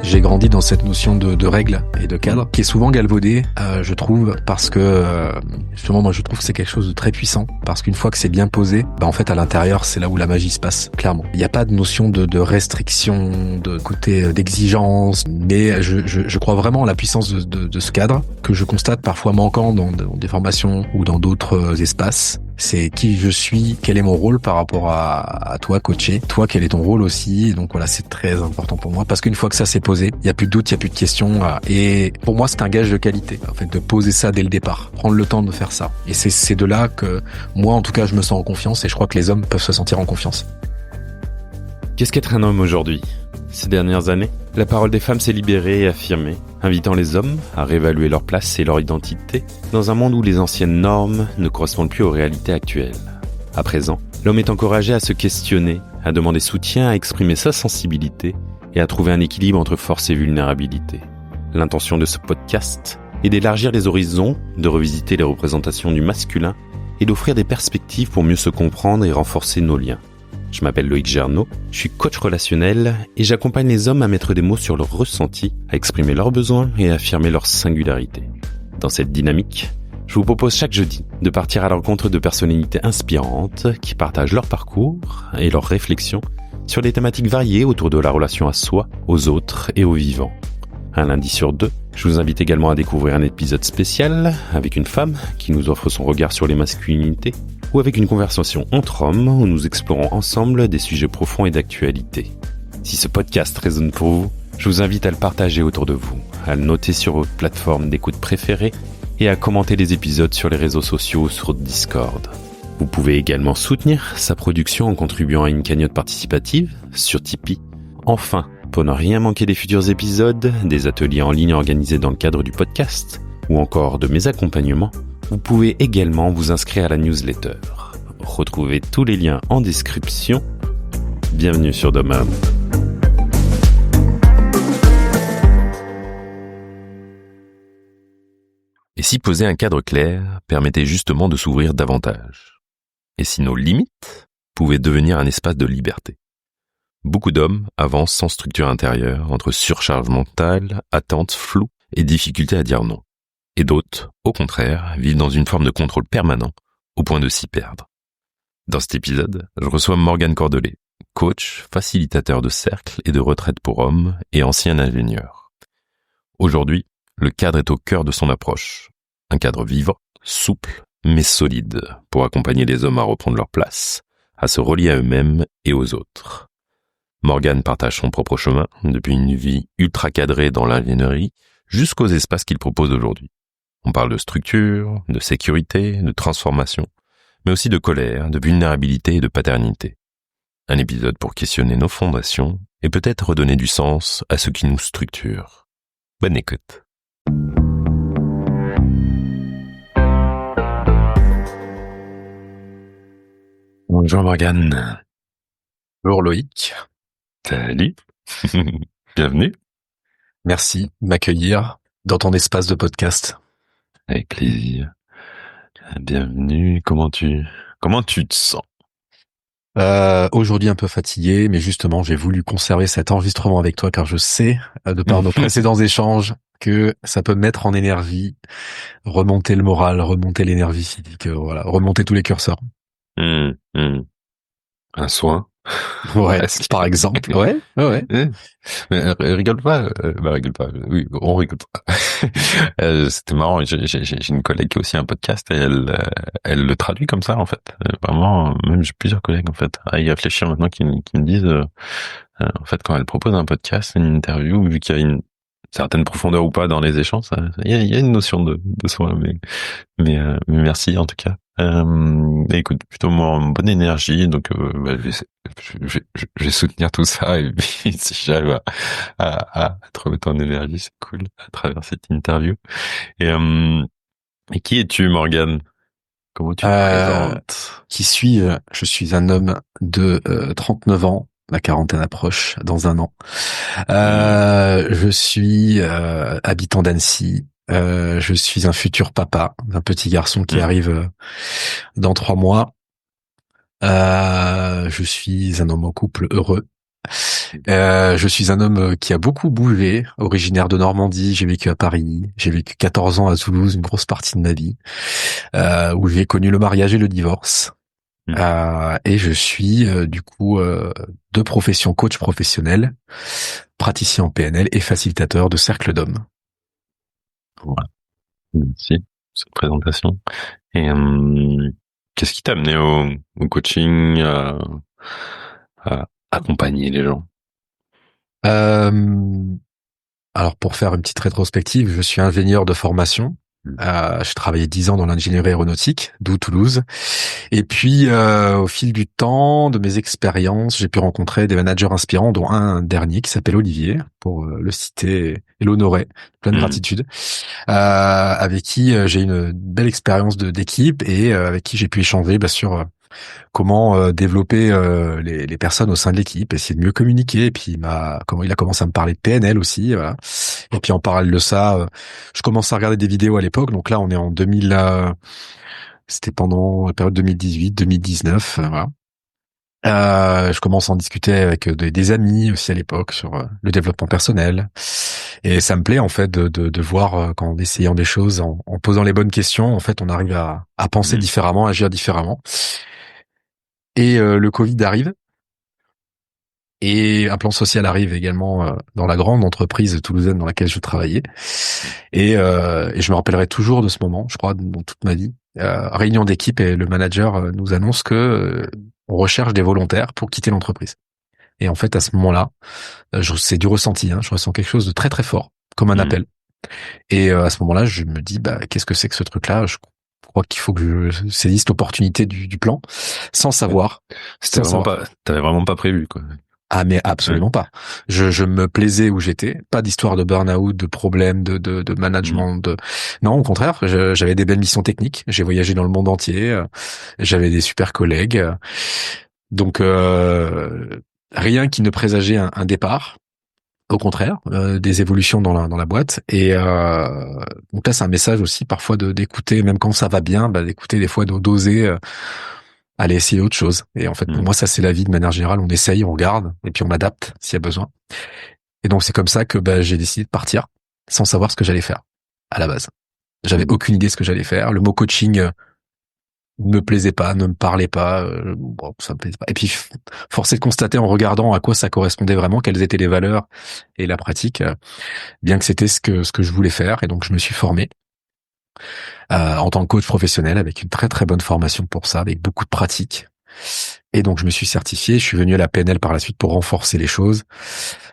J'ai grandi dans cette notion de règles et de cadre qui est souvent galvaudée, je trouve, parce que justement moi je trouve que c'est quelque chose de très puissant, parce qu'une fois que c'est bien posé, en fait à l'intérieur c'est là où la magie se passe, clairement. Il n'y a pas de notion de restriction, de côté d'exigence, mais je crois vraiment à la puissance de ce cadre que je constate parfois manquant dans des formations ou dans d'autres espaces. C'est qui je suis, quel est mon rôle par rapport à toi, coaché. Toi, quel est ton rôle aussi. Et donc voilà, c'est très important pour moi parce qu'une fois que ça s'est posé, il y a plus de doute, il y a plus de questions. Et pour moi, c'est un gage de qualité, en fait, de poser ça dès le départ, prendre le temps de faire ça. Et c'est de là que moi, en tout cas, je me sens en confiance et je crois que les hommes peuvent se sentir en confiance. Qu'est-ce qu'être un homme aujourd'hui ? Ces dernières années, la parole des femmes s'est libérée et affirmée, invitant les hommes à réévaluer leur place et leur identité dans un monde où les anciennes normes ne correspondent plus aux réalités actuelles. À présent, l'homme est encouragé à se questionner, à demander soutien, à exprimer sa sensibilité et à trouver un équilibre entre force et vulnérabilité. L'intention de ce podcast est d'élargir les horizons, de revisiter les représentations du masculin et d'offrir des perspectives pour mieux se comprendre et renforcer nos liens. Je m'appelle Loïc Gernot, je suis coach relationnel et j'accompagne les hommes à mettre des mots sur leurs ressentis, à exprimer leurs besoins et à affirmer leur singularité. Dans cette dynamique, je vous propose chaque jeudi de partir à la rencontre de personnalités inspirantes qui partagent leur parcours et leurs réflexions sur des thématiques variées autour de la relation à soi, aux autres et aux vivants. Un lundi sur deux, je vous invite également à découvrir un épisode spécial avec une femme qui nous offre son regard sur les masculinités ou avec une conversation entre hommes où nous explorons ensemble des sujets profonds et d'actualité. Si ce podcast résonne pour vous, je vous invite à le partager autour de vous, à le noter sur votre plateforme d'écoute préférée et à commenter les épisodes sur les réseaux sociaux ou sur Discord. Vous pouvez également soutenir sa production en contribuant à une cagnotte participative sur Tipeee. Enfin, pour ne rien manquer des futurs épisodes, des ateliers en ligne organisés dans le cadre du podcast ou encore de mes accompagnements, vous pouvez également vous inscrire à la newsletter. Retrouvez tous les liens en description. Bienvenue sur Domam. Et si poser un cadre clair permettait justement de s'ouvrir davantage ? Et si nos limites pouvaient devenir un espace de liberté ? Beaucoup d'hommes avancent sans structure intérieure, entre surcharge mentale, attentes floues et difficulté à dire non. Et d'autres, au contraire, vivent dans une forme de contrôle permanent, au point de s'y perdre. Dans cet épisode, je reçois Morgane Cordelet, coach, facilitateur de cercles et de retraite pour hommes et ancien ingénieur. Aujourd'hui, le cadre est au cœur de son approche. Un cadre vivant, souple, mais solide, pour accompagner les hommes à reprendre leur place, à se relier à eux-mêmes et aux autres. Morgane partage son propre chemin, depuis une vie ultra cadrée dans l'ingénierie, jusqu'aux espaces qu'il propose aujourd'hui. On parle de structure, de sécurité, de transformation, mais aussi de colère, de vulnérabilité et de paternité. Un épisode pour questionner nos fondations et peut-être redonner du sens à ce qui nous structure. Bonne écoute. Bonjour Morgane. Bonjour Loïc. Salut. Bienvenue. Merci de m'accueillir dans ton espace de podcast. Avec plaisir. Bienvenue. Comment tu te sens? Aujourd'hui un peu fatigué, mais justement j'ai voulu conserver cet enregistrement avec toi car je sais, de par nos précédents échanges, que ça peut mettre en énergie, remonter le moral, remonter l'énergie physique, voilà, remonter tous les curseurs. Un soin. Ouais, par exemple. Ouais. Mais rigole pas. Rigole pas. Oui, on rigole pas. C'était marrant. J'ai une collègue qui a aussi un podcast et elle le traduit comme ça en fait. Vraiment, même j'ai plusieurs collègues en fait à y réfléchir maintenant qui me disent en fait quand elle propose un podcast, une interview, vu qu'il y a une certaine profondeur ou pas dans les échanges, il y a une notion de soi. Mais merci en tout cas. Écoute, plutôt moi en bonne énergie, donc je vais soutenir tout ça et puis si j'arrive à trouver ton énergie, c'est cool à travers cette interview. Et qui es-tu, Morgane? Comment tu te présentes? Je suis un homme de 39 ans. La quarantaine approche dans un an. Je suis habitant d'Annecy. Je suis un futur papa d'un petit garçon qui arrive dans 3 mois. Je suis un homme en couple heureux. Je suis un homme qui a beaucoup bougé, originaire de Normandie. J'ai vécu à Paris. J'ai vécu 14 ans à Toulouse, une grosse partie de ma vie, où j'ai connu le mariage et le divorce. Mm. Et je suis du coup de profession coach professionnel, praticien en PNL et facilitateur de cercle d'hommes. Voilà. Merci pour cette présentation. Et qu'est-ce qui t'a amené au coaching, à accompagner les gens? Alors pour faire une petite rétrospective, je suis ingénieur de formation. Je travaillais 10 ans dans l'ingénierie aéronautique, d'où Toulouse. Et puis, au fil du temps, de mes expériences, j'ai pu rencontrer des managers inspirants, dont un dernier qui s'appelle Olivier, pour le citer et l'honorer, plein de gratitude, avec qui j'ai une belle expérience d'équipe et avec qui j'ai pu échanger sur comment développer les personnes au sein de l'équipe, essayer de mieux communiquer. Et puis il a commencé à me parler de PNL aussi. Voilà. Et puis en parallèle de ça, je commence à regarder des vidéos à l'époque. Donc là, on est en 2000. C'était pendant la période 2018-2019. Voilà. Je commence à en discuter avec des amis aussi à l'époque sur le développement personnel. Et ça me plaît en fait de voir qu'en essayant des choses, en posant les bonnes questions, en fait, on arrive à penser différemment, à agir différemment. Et le Covid arrive. Et un plan social arrive également dans la grande entreprise toulousaine dans laquelle je travaillais. Et je me rappellerai toujours de ce moment, je crois, dans toute ma vie. Réunion d'équipe et le manager nous annonce que on recherche des volontaires pour quitter l'entreprise. Et en fait, à ce moment-là, c'est du ressenti. Je ressens quelque chose de très très fort, comme un appel. Et à ce moment-là, je me dis, qu'est-ce que c'est que ce truc-là? Je crois qu'il faut que je saisisse l'opportunité du plan, sans savoir. T'avais vraiment pas prévu, quoi. Ah mais absolument pas. Je me plaisais où j'étais, pas d'histoire de burn-out, de problèmes, de management. Non, au contraire, j'avais des belles missions techniques. J'ai voyagé dans le monde entier. J'avais des super collègues. Donc rien qui ne présageait un départ. Au contraire, des évolutions dans la boîte. Et donc là, c'est un message aussi parfois d'écouter, même quand ça va bien, d'écouter des fois, d'oser. Aller essayer autre chose. Et en fait, pour moi, ça, c'est la vie de manière générale. On essaye, on regarde, et puis on adapte s'il y a besoin. Et donc, c'est comme ça que j'ai décidé de partir sans savoir ce que j'allais faire à la base. J'avais aucune idée de ce que j'allais faire. Le mot coaching ne me plaisait pas, ne me parlait pas. Ça me plaisait pas. Et puis, force est de constater en regardant à quoi ça correspondait vraiment, quelles étaient les valeurs et la pratique, bien que c'était ce que je voulais faire. Et donc, je me suis formé en tant que coach professionnel avec une très très bonne formation pour ça, avec beaucoup de pratique. Et donc je me suis certifié, je suis venu à la PNL par la suite pour renforcer les choses.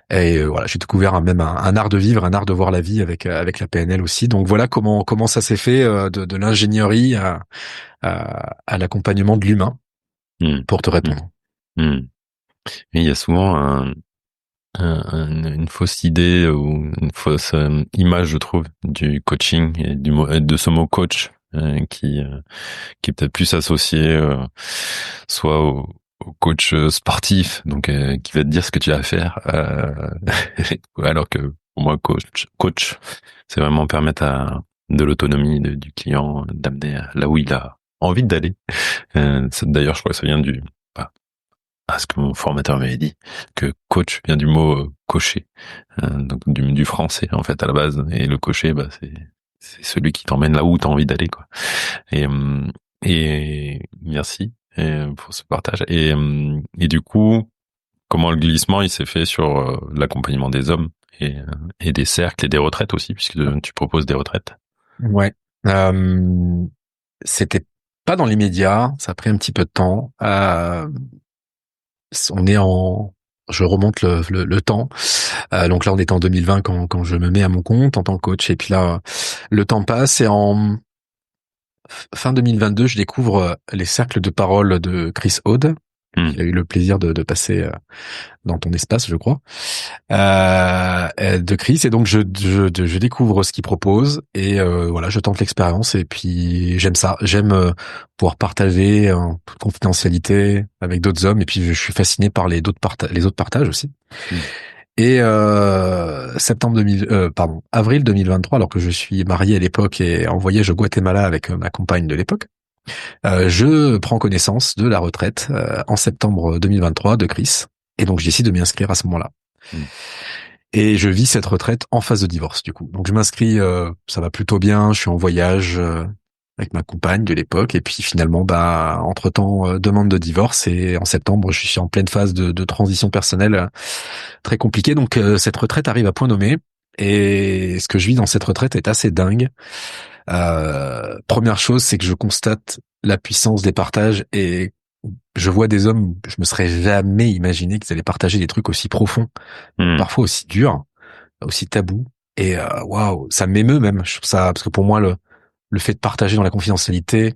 Et voilà, j'ai découvert un art de vivre, un art de voir la vie avec la PNL aussi. Donc voilà comment ça s'est fait de l'ingénierie à l'accompagnement de l'humain, pour te répondre. Et il y a souvent une fausse idée ou une fausse image, je trouve, du coaching et de ce mot coach qui est peut-être plus associé soit au coach sportif, donc qui va te dire ce que tu vas faire, alors que pour moi coach, c'est vraiment permettre de l'autonomie du client, d'amener là où il a envie d'aller. D'ailleurs, je crois que ça vient ce que mon formateur m'avait dit, que coach vient du mot cocher, donc du français en fait à la base, et le cocher, c'est celui qui t'emmène là où t'as envie d'aller, quoi. Et merci pour ce partage. Et du coup, comment le glissement il s'est fait sur l'accompagnement des hommes et des cercles et des retraites aussi, puisque tu proposes des retraites. Ouais. C'était pas dans l'immédiat, ça a pris un petit peu de temps. Je remonte le temps. Donc là, on est en 2020 quand je me mets à mon compte en tant que coach. Et puis là, le temps passe et en fin 2022, je découvre les cercles de parole de Chris Aude, qui a eu le plaisir de passer dans ton espace, je crois, de Chris. Et donc, je découvre ce qu'il propose et voilà, je tente l'expérience. Et puis, j'aime ça. J'aime pouvoir partager en toute confidentialité avec d'autres hommes. Et puis, je suis fasciné par les autres partages aussi. Et avril 2023, alors que je suis marié à l'époque et en voyage au Guatemala avec ma compagne de l'époque, Je prends connaissance de la retraite en septembre 2023 de Chris, et donc je décide de m'y inscrire à ce moment-là. Mm. Et je vis cette retraite en phase de divorce du coup. Donc je m'inscris, ça va plutôt bien, je suis en voyage avec ma compagne de l'époque, et puis finalement, entre-temps, demande de divorce, et en septembre, je suis en pleine phase de transition personnelle très compliquée. Donc cette retraite arrive à point nommé, et ce que je vis dans cette retraite est assez dingue. Première chose, c'est que je constate la puissance des partages, et je vois des hommes, je me serais jamais imaginé qu'ils allaient partager des trucs aussi profonds, parfois aussi durs, aussi tabous. Et waouh, ça m'émeut même. Je trouve ça, parce que pour moi, le fait de partager dans la confidentialité,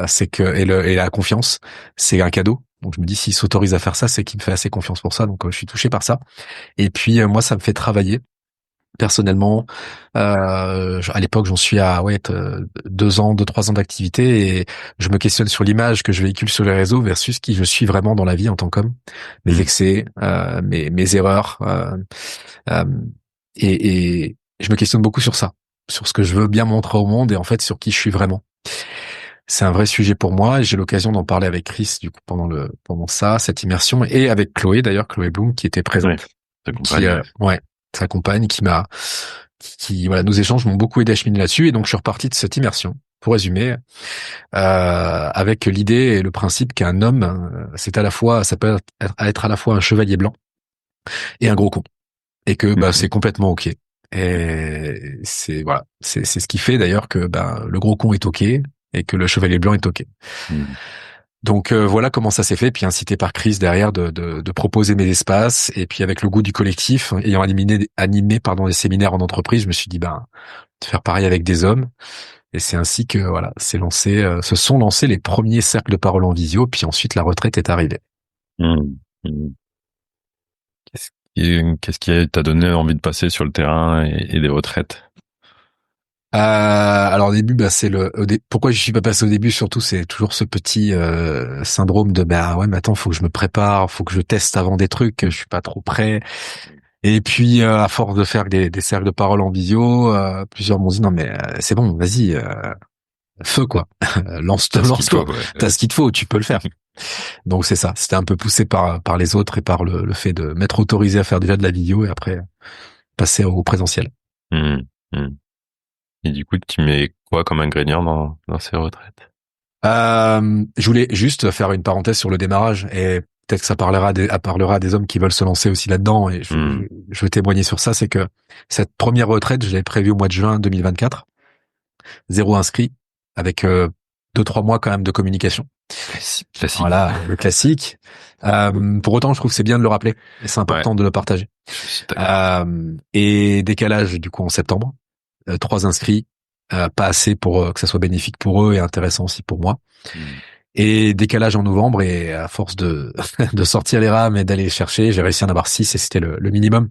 c'est que et la confiance, c'est un cadeau. Donc je me dis, s'il s'autorise à faire ça, c'est qu'il me fait assez confiance pour ça. Donc je suis touché par ça. Et puis moi, ça me fait travailler personnellement. À l'époque, j'en suis à 3 ans d'activité, et je me questionne sur l'image que je véhicule sur les réseaux versus qui je suis vraiment dans la vie en tant qu'homme, mes excès, mes erreurs, euh, et je me questionne beaucoup sur ça, sur ce que je veux bien montrer au monde, et en fait sur qui je suis vraiment. C'est un vrai sujet pour moi, et j'ai l'occasion d'en parler avec Chris du coup pendant cette immersion, et avec Chloé d'ailleurs, Chloé Bloom, qui était présente, sa compagne, voilà, nos échanges m'ont beaucoup aidé à cheminer là-dessus. Et donc je suis reparti de cette immersion, pour résumer, avec l'idée et le principe qu'un homme, ça peut être à la fois un chevalier blanc et un gros con, et que c'est complètement ok. Et c'est ce qui fait d'ailleurs que le gros con est ok, et que le chevalier blanc est ok. Donc voilà comment ça s'est fait, puis incité par Chris derrière de proposer mes espaces, et puis avec le goût du collectif, ayant animé des séminaires en entreprise, je me suis dit de faire pareil avec des hommes, et c'est ainsi que voilà, se sont lancés les premiers cercles de parole en visio, puis ensuite la retraite est arrivée. Qu'est-ce qui t'a donné envie de passer sur le terrain et des retraites? Alors au début, pourquoi je suis pas passé au début, surtout c'est toujours ce petit syndrome de mais attends, faut que je me prépare, faut que je teste avant des trucs, je suis pas trop prêt. Et puis à force de faire des cercles de parole en visio, plusieurs m'ont dit non mais c'est bon, vas-y, feu quoi, lance-toi, t'as ce qu'il te faut, tu peux le faire. Donc c'est ça, c'était un peu poussé par les autres, et par le fait de m'être autorisé à faire déjà de la vidéo, et après passer au présentiel. Et du coup, tu mets quoi comme ingrédient dans ces retraites? Je voulais juste faire une parenthèse sur le démarrage, et peut-être que ça parlera à des hommes qui veulent se lancer aussi là-dedans, et je veux témoigner sur ça. C'est que cette première retraite, je l'avais prévue au mois de juin 2024, 0 inscrit, avec 2-3 mois quand même de communication. Classique. Voilà, le classique. Pour autant, je trouve que c'est bien de le rappeler, et c'est important de le partager. Et décalage du coup en septembre, 3 inscrits, pas assez pour que ça soit bénéfique pour eux et intéressant aussi pour moi. Et décalage en novembre, et à force de de sortir les rames et d'aller les chercher, j'ai réussi à en avoir 6, et c'était le minimum.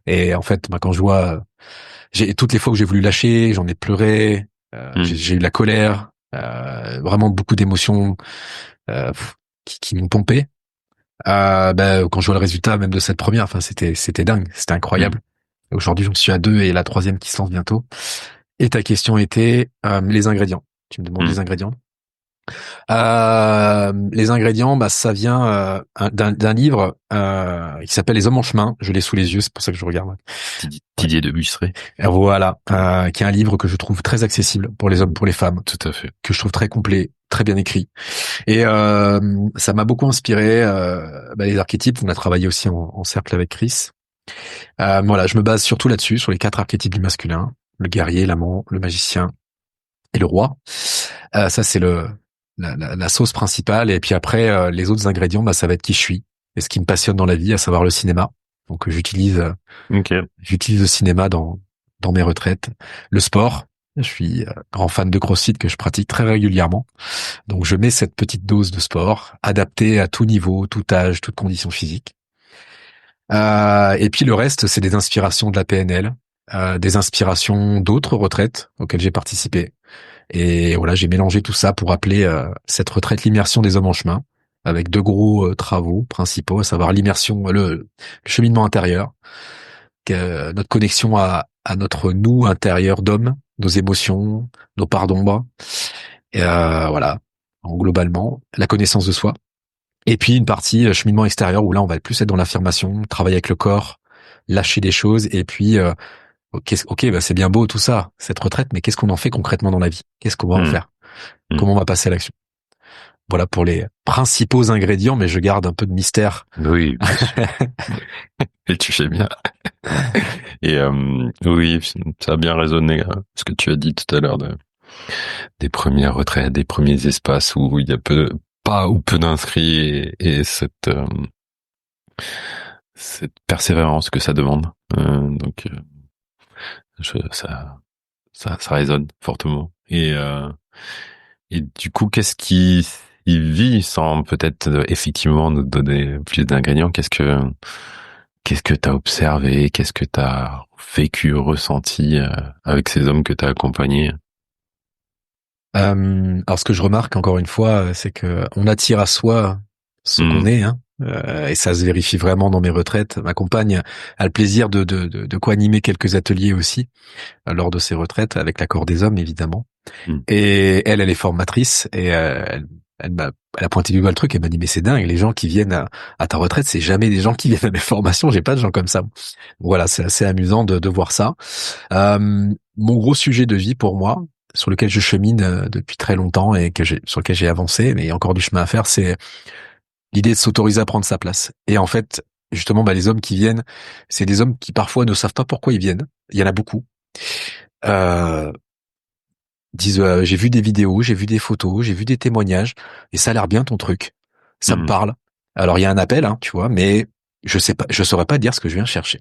Et en fait, quand je vois, toutes les fois où j'ai voulu lâcher, j'en ai pleuré, j'ai eu de la colère, vraiment beaucoup d'émotions qui m'ont pompé. Quand je vois le résultat même de cette première, c'était dingue, c'était incroyable. Aujourd'hui, j'en suis à 2, et la 3e qui se lance bientôt. Et ta question était les ingrédients. Tu me demandes les ingrédients. Les ingrédients, ça vient d'un livre qui s'appelle Les Hommes en chemin. Je l'ai sous les yeux, c'est pour ça que je regarde. Didier de Buisseret. Voilà, qui est un livre que je trouve très accessible pour les hommes, pour les femmes. Tout à fait. Que je trouve très complet, très bien écrit. Et ça m'a beaucoup inspiré. Les archétypes, on a travaillé aussi en cercle avec Chris. Voilà, je me base surtout là-dessus, sur les 4 archétypes du masculin: le guerrier, l'amant, le magicien et le roi. Ça, c'est la sauce principale. Et puis après, les autres ingrédients, ça va être qui je suis et ce qui me passionne dans la vie, à savoir le cinéma. Donc j'utilise le cinéma dans mes retraites. Le sport, je suis grand fan de CrossFit que je pratique très régulièrement. Donc je mets cette petite dose de sport adaptée à tout niveau, tout âge, toute condition physique. Et puis le reste, c'est des inspirations de la PNL, des inspirations d'autres retraites auxquelles j'ai participé. Et voilà, j'ai mélangé tout ça pour appeler cette retraite l'immersion des hommes en chemin, avec 2 gros travaux principaux, à savoir l'immersion, le cheminement intérieur, notre connexion à notre nous intérieur d'homme, nos émotions, nos parts d'ombre, Et voilà, globalement, la connaissance de soi. Et puis une partie cheminement extérieur où là on va plus être dans l'affirmation, travailler avec le corps, lâcher des choses et puis ok, bah c'est bien beau tout ça, cette retraite, mais qu'est-ce qu'on en fait concrètement dans la vie? Qu'est-ce qu'on va en Hmm. faire? Comment on va passer à l'action? Voilà pour les principaux ingrédients, mais je garde un peu de mystère. Oui, bien sûr. Et tu fais bien. Et oui, ça a bien résonné ce que tu as dit tout à l'heure des premières retraites, des premiers espaces où il y a pas ou peu d'inscrits et cette persévérance que ça demande. Donc ça résonne fortement. Et du coup, qu'est-ce qui y vit sans peut-être effectivement nous donner plus d'ingrédients? Qu'est-ce que t'as observé? Qu'est-ce que t'as vécu, ressenti avec ces hommes que t'as accompagnés? Alors ce que je remarque encore une fois, c'est que on attire à soi ce qu'on Hmm. est, hein. Et ça se vérifie vraiment dans mes retraites. Ma compagne a le plaisir de co-animer quelques ateliers aussi lors de ses retraites, avec l'accord des hommes évidemment. Hmm. Et elle est formatrice et elle a pointé du doigt le truc et m'a dit mais c'est dingue, les gens qui viennent à ta retraite, c'est jamais des gens qui viennent à mes formations. J'ai pas de gens comme ça. Voilà, c'est assez amusant de voir ça. Mon gros sujet de vie pour moi, sur lequel je chemine depuis très longtemps et sur lequel j'ai avancé, mais il y a encore du chemin à faire, c'est l'idée de s'autoriser à prendre sa place. Et en fait, justement, les hommes qui viennent, c'est des hommes qui parfois ne savent pas pourquoi ils viennent. Il y en a beaucoup. Euh, Disent j'ai vu des vidéos, j'ai vu des photos, j'ai vu des témoignages et ça a l'air bien ton truc. Ça me Hmm. parle. Alors il y a un appel, hein, tu vois, mais je sais pas, je saurais pas dire ce que je viens chercher.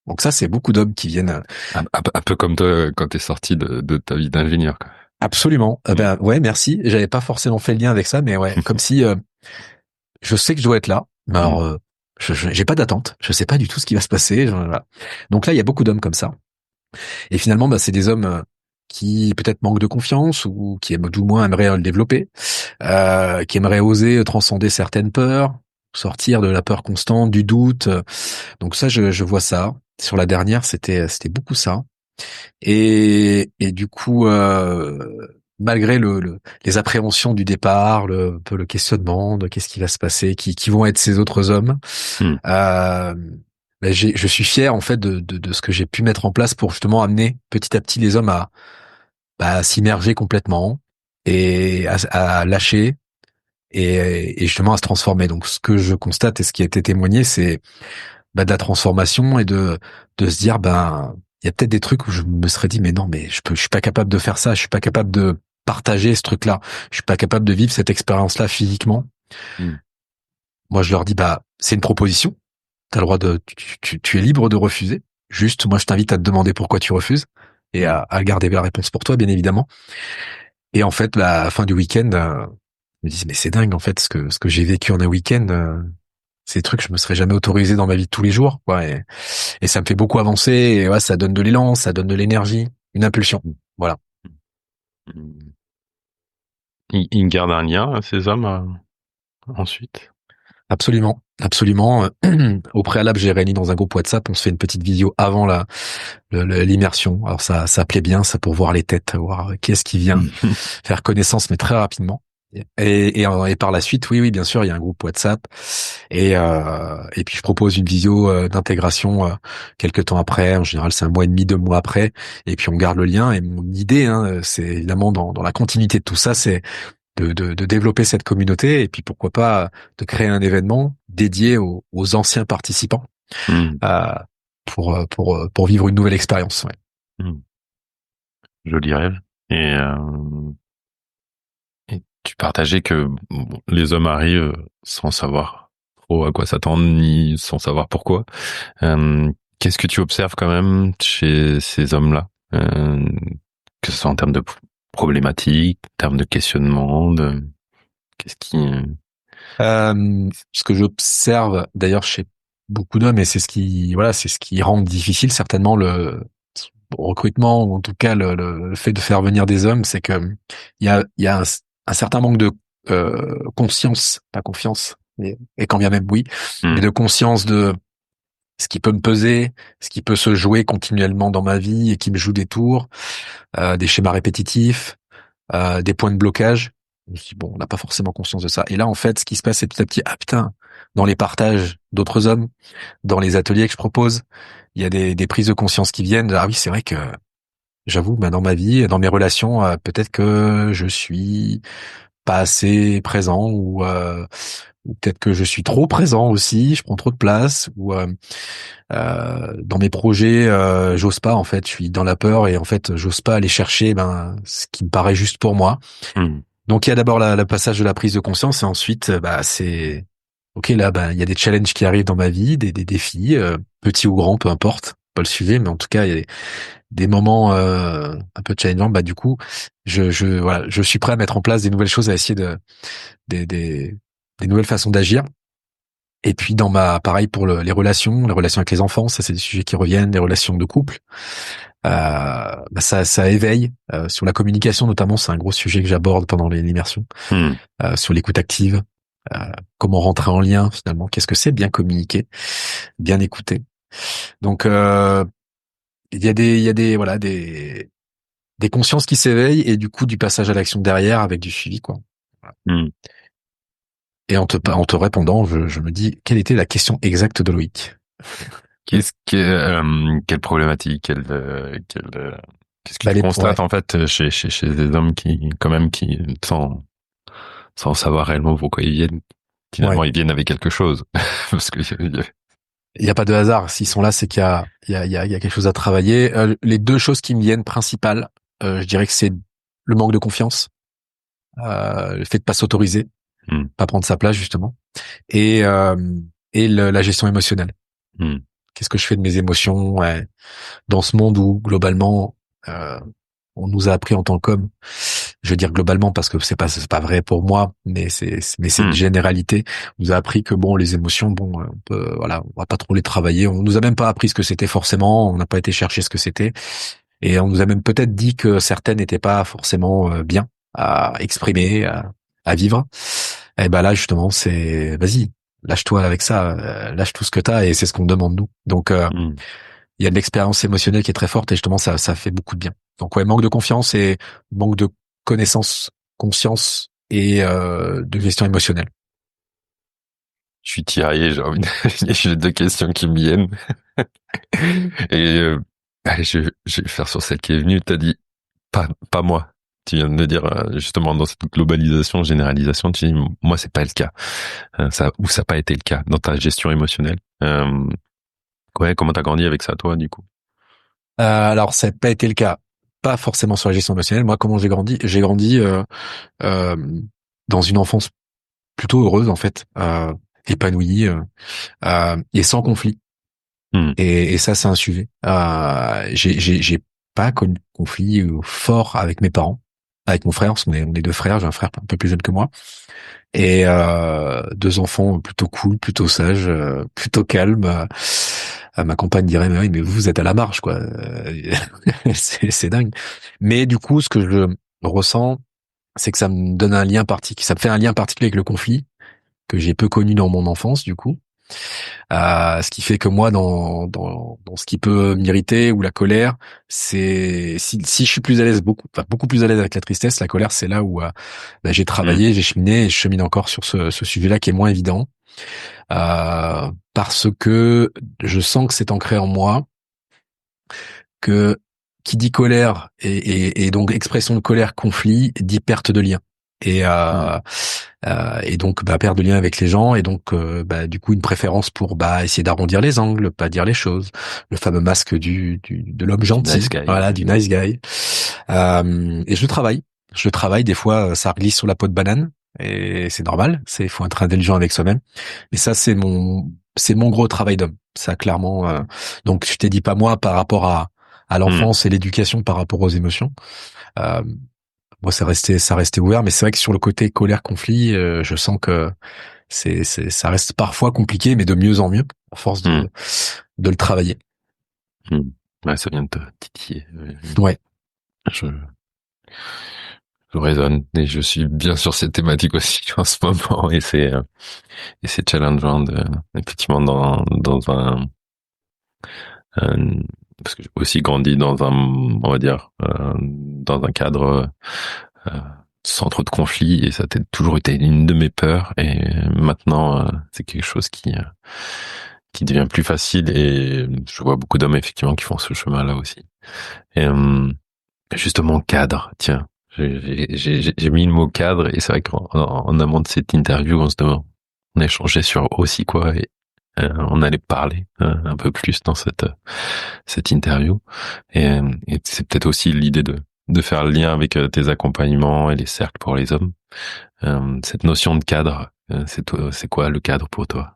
Donc ça, c'est beaucoup d'hommes qui viennent. Un peu comme toi quand t'es sorti de ta vie d'ingénieur, quoi. Absolument. Hmm. Ben ouais, merci. J'avais pas forcément fait le lien avec ça, mais ouais, comme si je sais que je dois être là. Mais Hmm. alors, j'ai pas d'attente. Je sais pas du tout ce qui va se passer. Voilà. Donc là, il y a beaucoup d'hommes comme ça. Et finalement, c'est des hommes qui peut-être manquent de confiance ou qui aiment du moins aimeraient le développer, qui aimeraient oser transcender certaines peurs, sortir de la peur constante, du doute. Donc ça, je vois ça. Sur la dernière, c'était beaucoup ça. Et du coup, malgré les appréhensions du départ, un peu le questionnement de qu'est-ce qui va se passer, qui vont être ces autres hommes, Hmm. euh, je suis fier en fait de ce que j'ai pu mettre en place pour justement amener petit à petit les hommes à s'immerger complètement et à lâcher et justement à se transformer. Donc ce que je constate et ce qui a été témoigné, c'est de la transformation et de se dire il y a peut-être des trucs où je me serais dit mais non mais je suis pas capable de faire ça, je suis pas capable de partager ce truc-là, je suis pas capable de vivre cette expérience-là physiquement. Hmm. Moi je leur dis c'est une proposition, t'as le droit tu es libre de refuser. Juste moi je t'invite à te demander pourquoi tu refuses et à garder la réponse pour toi bien évidemment. Et en fait à la fin du week-end ils me disent mais c'est dingue en fait ce que j'ai vécu en un week-end. Ces trucs je me serais jamais autorisé dans ma vie de tous les jours quoi. Et ça me fait beaucoup avancer, et ouais, ça donne de l'élan, ça donne de l'énergie, une impulsion. Voilà. Hmm. Ils gardent un lien, ces hommes, ensuite? Absolument. Absolument. Au préalable, j'ai réuni dans un groupe WhatsApp, on se fait une petite vidéo avant l'immersion. Alors ça plaît bien, ça pour voir les têtes, voir qui est-ce qui vient, faire connaissance, mais très rapidement. Et par la suite, oui, bien sûr, il y a un groupe WhatsApp et puis je propose une visio d'intégration quelques temps après. En général, c'est un mois et demi, 2 mois après. Et puis on garde le lien. Et mon idée, hein, c'est évidemment dans la continuité de tout ça, c'est de développer cette communauté et puis pourquoi pas de créer un événement dédié aux anciens participants Hmm. euh, pour vivre une nouvelle expérience. Ouais. Hmm. Joli rêve. Et tu partageais que bon, les hommes arrivent sans savoir trop à quoi s'attendre, ni sans savoir pourquoi. Qu'est-ce que tu observes quand même chez ces hommes-là, que ce soit en termes de problématiques, en termes de questionnement, qu'est-ce qui... Ce que j'observe d'ailleurs chez beaucoup d'hommes et c'est ce qui rend difficile certainement le recrutement ou en tout cas le fait de faire venir des hommes, c'est que il y a un certain manque de conscience, pas confiance, et quand bien même oui, mais Hmm. de conscience de ce qui peut me peser, ce qui peut se jouer continuellement dans ma vie et qui me joue des tours, des schémas répétitifs, des points de blocage. Je me suis dit, bon, on n'a pas forcément conscience de ça. Et là, en fait, ce qui se passe, c'est petit à petit, ah putain, dans les partages d'autres hommes, dans les ateliers que je propose, il y a des prises de conscience qui viennent. Ah oui, c'est vrai que j'avoue, dans ma vie, dans mes relations, peut-être que je suis pas assez présent ou peut-être que je suis trop présent aussi, je prends trop de place ou dans mes projets, j'ose pas en fait, je suis dans la peur et en fait, j'ose pas aller chercher ce qui me paraît juste pour moi. Donc il y a d'abord le passage de la prise de conscience et ensuite c'est OK là il y a des challenges qui arrivent dans ma vie, des défis petits ou grands, peu importe, pas le sujet mais en tout cas il y a des moments un peu challengeants, du coup, voilà, je suis prêt à mettre en place des nouvelles choses, à essayer des nouvelles façons d'agir. Et puis pareil pour les relations avec les enfants, ça c'est des sujets qui reviennent, les relations de couple. Ça éveille sur la communication notamment, c'est un gros sujet que j'aborde pendant l'immersion. Sur l'écoute active, comment rentrer en lien finalement, qu'est-ce que c'est bien communiquer, bien écouter. Donc il y a des consciences qui s'éveillent et du coup du passage à l'action derrière avec du suivi quoi. Voilà. Et en te répondant, je me dis quelle était la question exacte de Loïc. Quelle problématique, qu'est-ce qui te constate en fait chez des hommes qui sans savoir réellement pourquoi ils viennent, finalement ils viennent avec quelque chose parce que il y a pas de hasard. S'ils sont là, c'est qu'il y a quelque chose à travailler. Les deux choses qui me viennent principales, je dirais que c'est le manque de confiance, le fait de pas s'autoriser, pas prendre sa place justement, et la gestion émotionnelle. Qu'est-ce que je fais de mes émotions dans ce monde où globalement on nous a appris en tant qu'hommes, je veux dire globalement parce que c'est pas vrai pour moi, mais c'est une généralité. On nous a appris que les émotions, on va pas trop les travailler. On nous a même pas appris ce que c'était forcément. On n'a pas été chercher ce que c'était, et on nous a même peut-être dit que certaines n'étaient pas forcément bien à exprimer, à vivre. Et là justement, c'est vas-y, lâche-toi avec ça, lâche tout ce que t'as, et c'est ce qu'on demande nous. Donc il y a de l'expérience émotionnelle qui est très forte et justement ça fait beaucoup de bien. Donc manque de confiance et manque de connaissance, conscience et de gestion émotionnelle. Je suis tiraillé, j'ai deux questions qui me viennent. Et allez, je vais faire sur celle qui est venue. T'as dit pas moi. Tu viens de me dire justement dans cette globalisation, généralisation, tu dis moi c'est pas le cas. Ça n'a pas été le cas dans ta gestion émotionnelle. Comment t'as grandi avec ça toi du coup? Alors ça n'a pas été le cas, pas forcément sur la gestion émotionnelle. Moi comment j'ai grandi dans une enfance plutôt heureuse en fait, épanouie et sans conflit. Et ça c'est un sujet. J'ai pas connu de conflit fort avec mes parents, avec mon frère, parce qu'on est deux frères. J'ai un frère un peu plus jeune que moi et deux enfants plutôt cool, plutôt sages, plutôt calmes. Ma compagne dirait mais vous êtes à la marge quoi. C'est dingue. Mais du coup ce que je ressens, c'est que ça me donne ça me fait un lien particulier avec le conflit que j'ai peu connu dans mon enfance du coup. Ce qui fait que moi dans ce qui peut m'irriter ou la colère, c'est si je suis plus à l'aise, beaucoup plus à l'aise avec la tristesse, la colère c'est là où j'ai travaillé, j'ai cheminé et je chemine encore sur ce sujet-là qui est moins évident, parce que je sens que c'est ancré en moi, que qui dit colère et donc expression de colère, conflit, dit perte de lien. Et donc perte de lien avec les gens, et donc du coup une préférence pour essayer d'arrondir les angles, pas dire les choses, le fameux masque de l'homme gentil, nice guy. Voilà, du nice guy. Et je travaille des fois, ça glisse sur la peau de banane et c'est normal, faut être intelligent avec soi-même, mais ça c'est mon gros travail d'homme, ça clairement. Donc je t'ai dit pas moi par rapport à l'enfance et l'éducation par rapport aux émotions. Moi, ça restait ouvert, mais c'est vrai que sur le côté colère, conflit, je sens que ça reste parfois compliqué, mais de mieux en mieux, à force de le travailler. Ouais, ça vient de te titiller. Ouais. Je raisonne, et je suis bien sur cette thématique aussi en ce moment, et c'est challengeant effectivement dans un parce que j'ai aussi grandi dans un, on va dire, dans un cadre sans trop de conflits, et ça a toujours été une de mes peurs, et maintenant c'est quelque chose qui devient plus facile, et je vois beaucoup d'hommes effectivement qui font ce chemin-là aussi. Et justement, cadre, tiens, j'ai mis le mot cadre, et c'est vrai qu'en amont de cette interview, on échangeait sur aussi quoi, et on allait parler un peu plus dans cette interview, et c'est peut-être aussi l'idée de faire le lien avec tes accompagnements et les cercles pour les hommes. Cette notion de cadre, c'est quoi le cadre pour toi?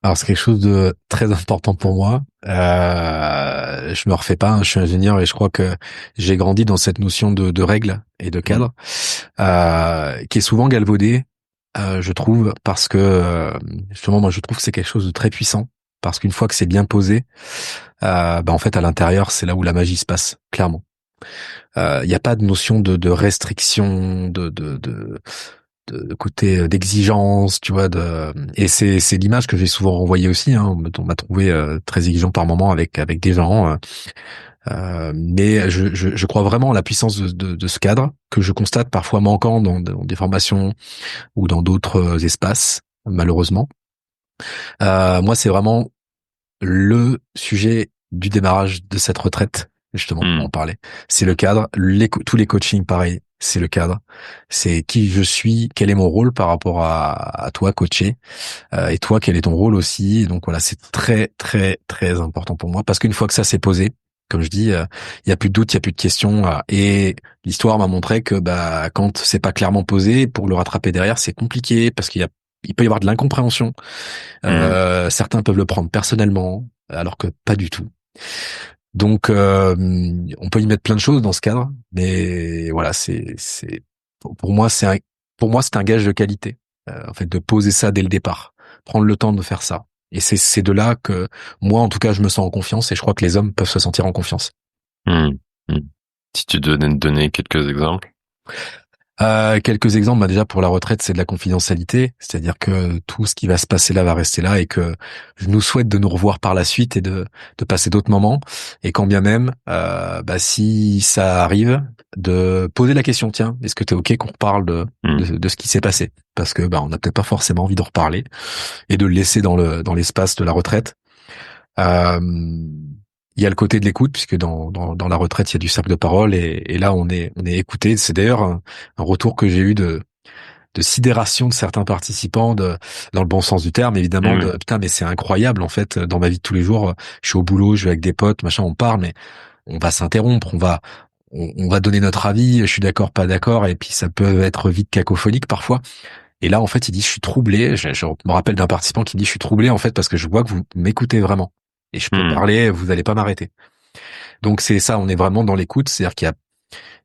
Alors c'est quelque chose de très important pour moi. Je me refais pas, hein, je suis ingénieur et je crois que j'ai grandi dans cette notion de règles et de cadre, qui est souvent galvaudée, je trouve, parce que justement moi je trouve que c'est quelque chose de très puissant, parce qu'une fois que c'est bien posé, en fait à l'intérieur c'est là où la magie se passe, clairement. Il n'y a pas de notion de restriction, de côté d'exigence, tu vois, et c'est l'image que j'ai souvent renvoyée aussi, hein. On m'a trouvé très exigeant par moment avec des gens, mais je crois vraiment à la puissance de ce cadre que je constate parfois manquant dans des formations ou dans d'autres espaces, malheureusement. Moi, c'est vraiment le sujet du démarrage de cette retraite, justement, pour en parler. C'est le cadre. Tous les coachings, pareil, c'est le cadre. C'est qui je suis, quel est mon rôle par rapport à toi, coaché, et toi, quel est ton rôle aussi. Donc voilà, c'est très, très, très important pour moi, parce qu'une fois que ça s'est posé, comme je dis, il y a plus de doute, il y a plus de questions, et l'histoire m'a montré que quand c'est pas clairement posé, pour le rattraper derrière, c'est compliqué, parce il peut y avoir de l'incompréhension. Certains peuvent le prendre personnellement, alors que pas du tout. Donc, on peut y mettre plein de choses dans ce cadre, mais voilà, pour moi, c'est un gage de qualité, en fait, de poser ça dès le départ, prendre le temps de faire ça. Et c'est de là que moi, en tout cas, je me sens en confiance, et je crois que les hommes peuvent se sentir en confiance. Si tu devais donner quelques exemples. Quelques exemples, déjà pour la retraite, c'est de la confidentialité, c'est-à-dire que tout ce qui va se passer là va rester là, et que je nous souhaite de nous revoir par la suite et de passer d'autres moments, et quand bien même, si ça arrive, de poser la question, tiens, est-ce que t'es ok qu'on reparle de ce qui s'est passé, parce que on n'a peut-être pas forcément envie de reparler, et de le laisser dans l'espace de la retraite. Il y a le côté de l'écoute, puisque dans la retraite, il y a du cercle de parole, et là, on est écouté. C'est d'ailleurs un retour que j'ai eu de sidération de certains participants, dans le bon sens du terme, évidemment, de putain, mais c'est incroyable, en fait, dans ma vie de tous les jours, je suis au boulot, je vais avec des potes, machin, on parle, mais on va s'interrompre, on va donner notre avis, je suis d'accord, pas d'accord, et puis ça peut être vite cacophonique parfois. Et là, en fait, il dit, je suis troublé. Je me rappelle d'un participant qui me dit, je suis troublé, en fait, parce que je vois que vous m'écoutez vraiment. Et je peux parler, vous allez pas m'arrêter. Donc, c'est ça, on est vraiment dans l'écoute. C'est-à-dire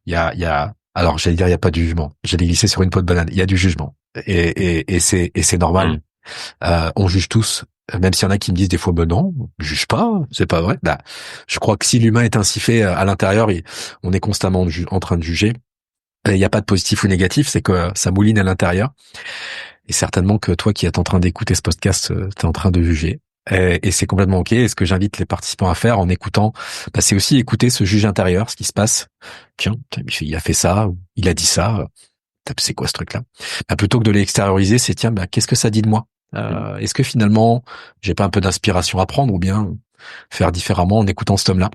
il y a, alors, j'allais dire, il y a pas de jugement. J'allais glisser sur une peau de banane. Il y a du jugement. Et c'est normal. On juge tous. Même s'il y en a qui me disent des fois, non, je juge pas, c'est pas vrai. Je crois que si l'humain est ainsi fait à l'intérieur, on est constamment en train de juger. Il n'y a pas de positif ou négatif, c'est que ça mouline à l'intérieur. Et certainement que toi qui es en train d'écouter ce podcast, tu es en train de juger. Et c'est complètement ok. Et ce que j'invite les participants à faire en écoutant, c'est aussi écouter ce juge intérieur, ce qui se passe. Tiens, il a fait ça, ou il a dit ça. C'est quoi ce truc-là? Plutôt que de l'extérioriser, c'est tiens, qu'est-ce que ça dit de moi? Est-ce que finalement, j'ai pas un peu d'inspiration à prendre, ou bien faire différemment en écoutant cet homme-là?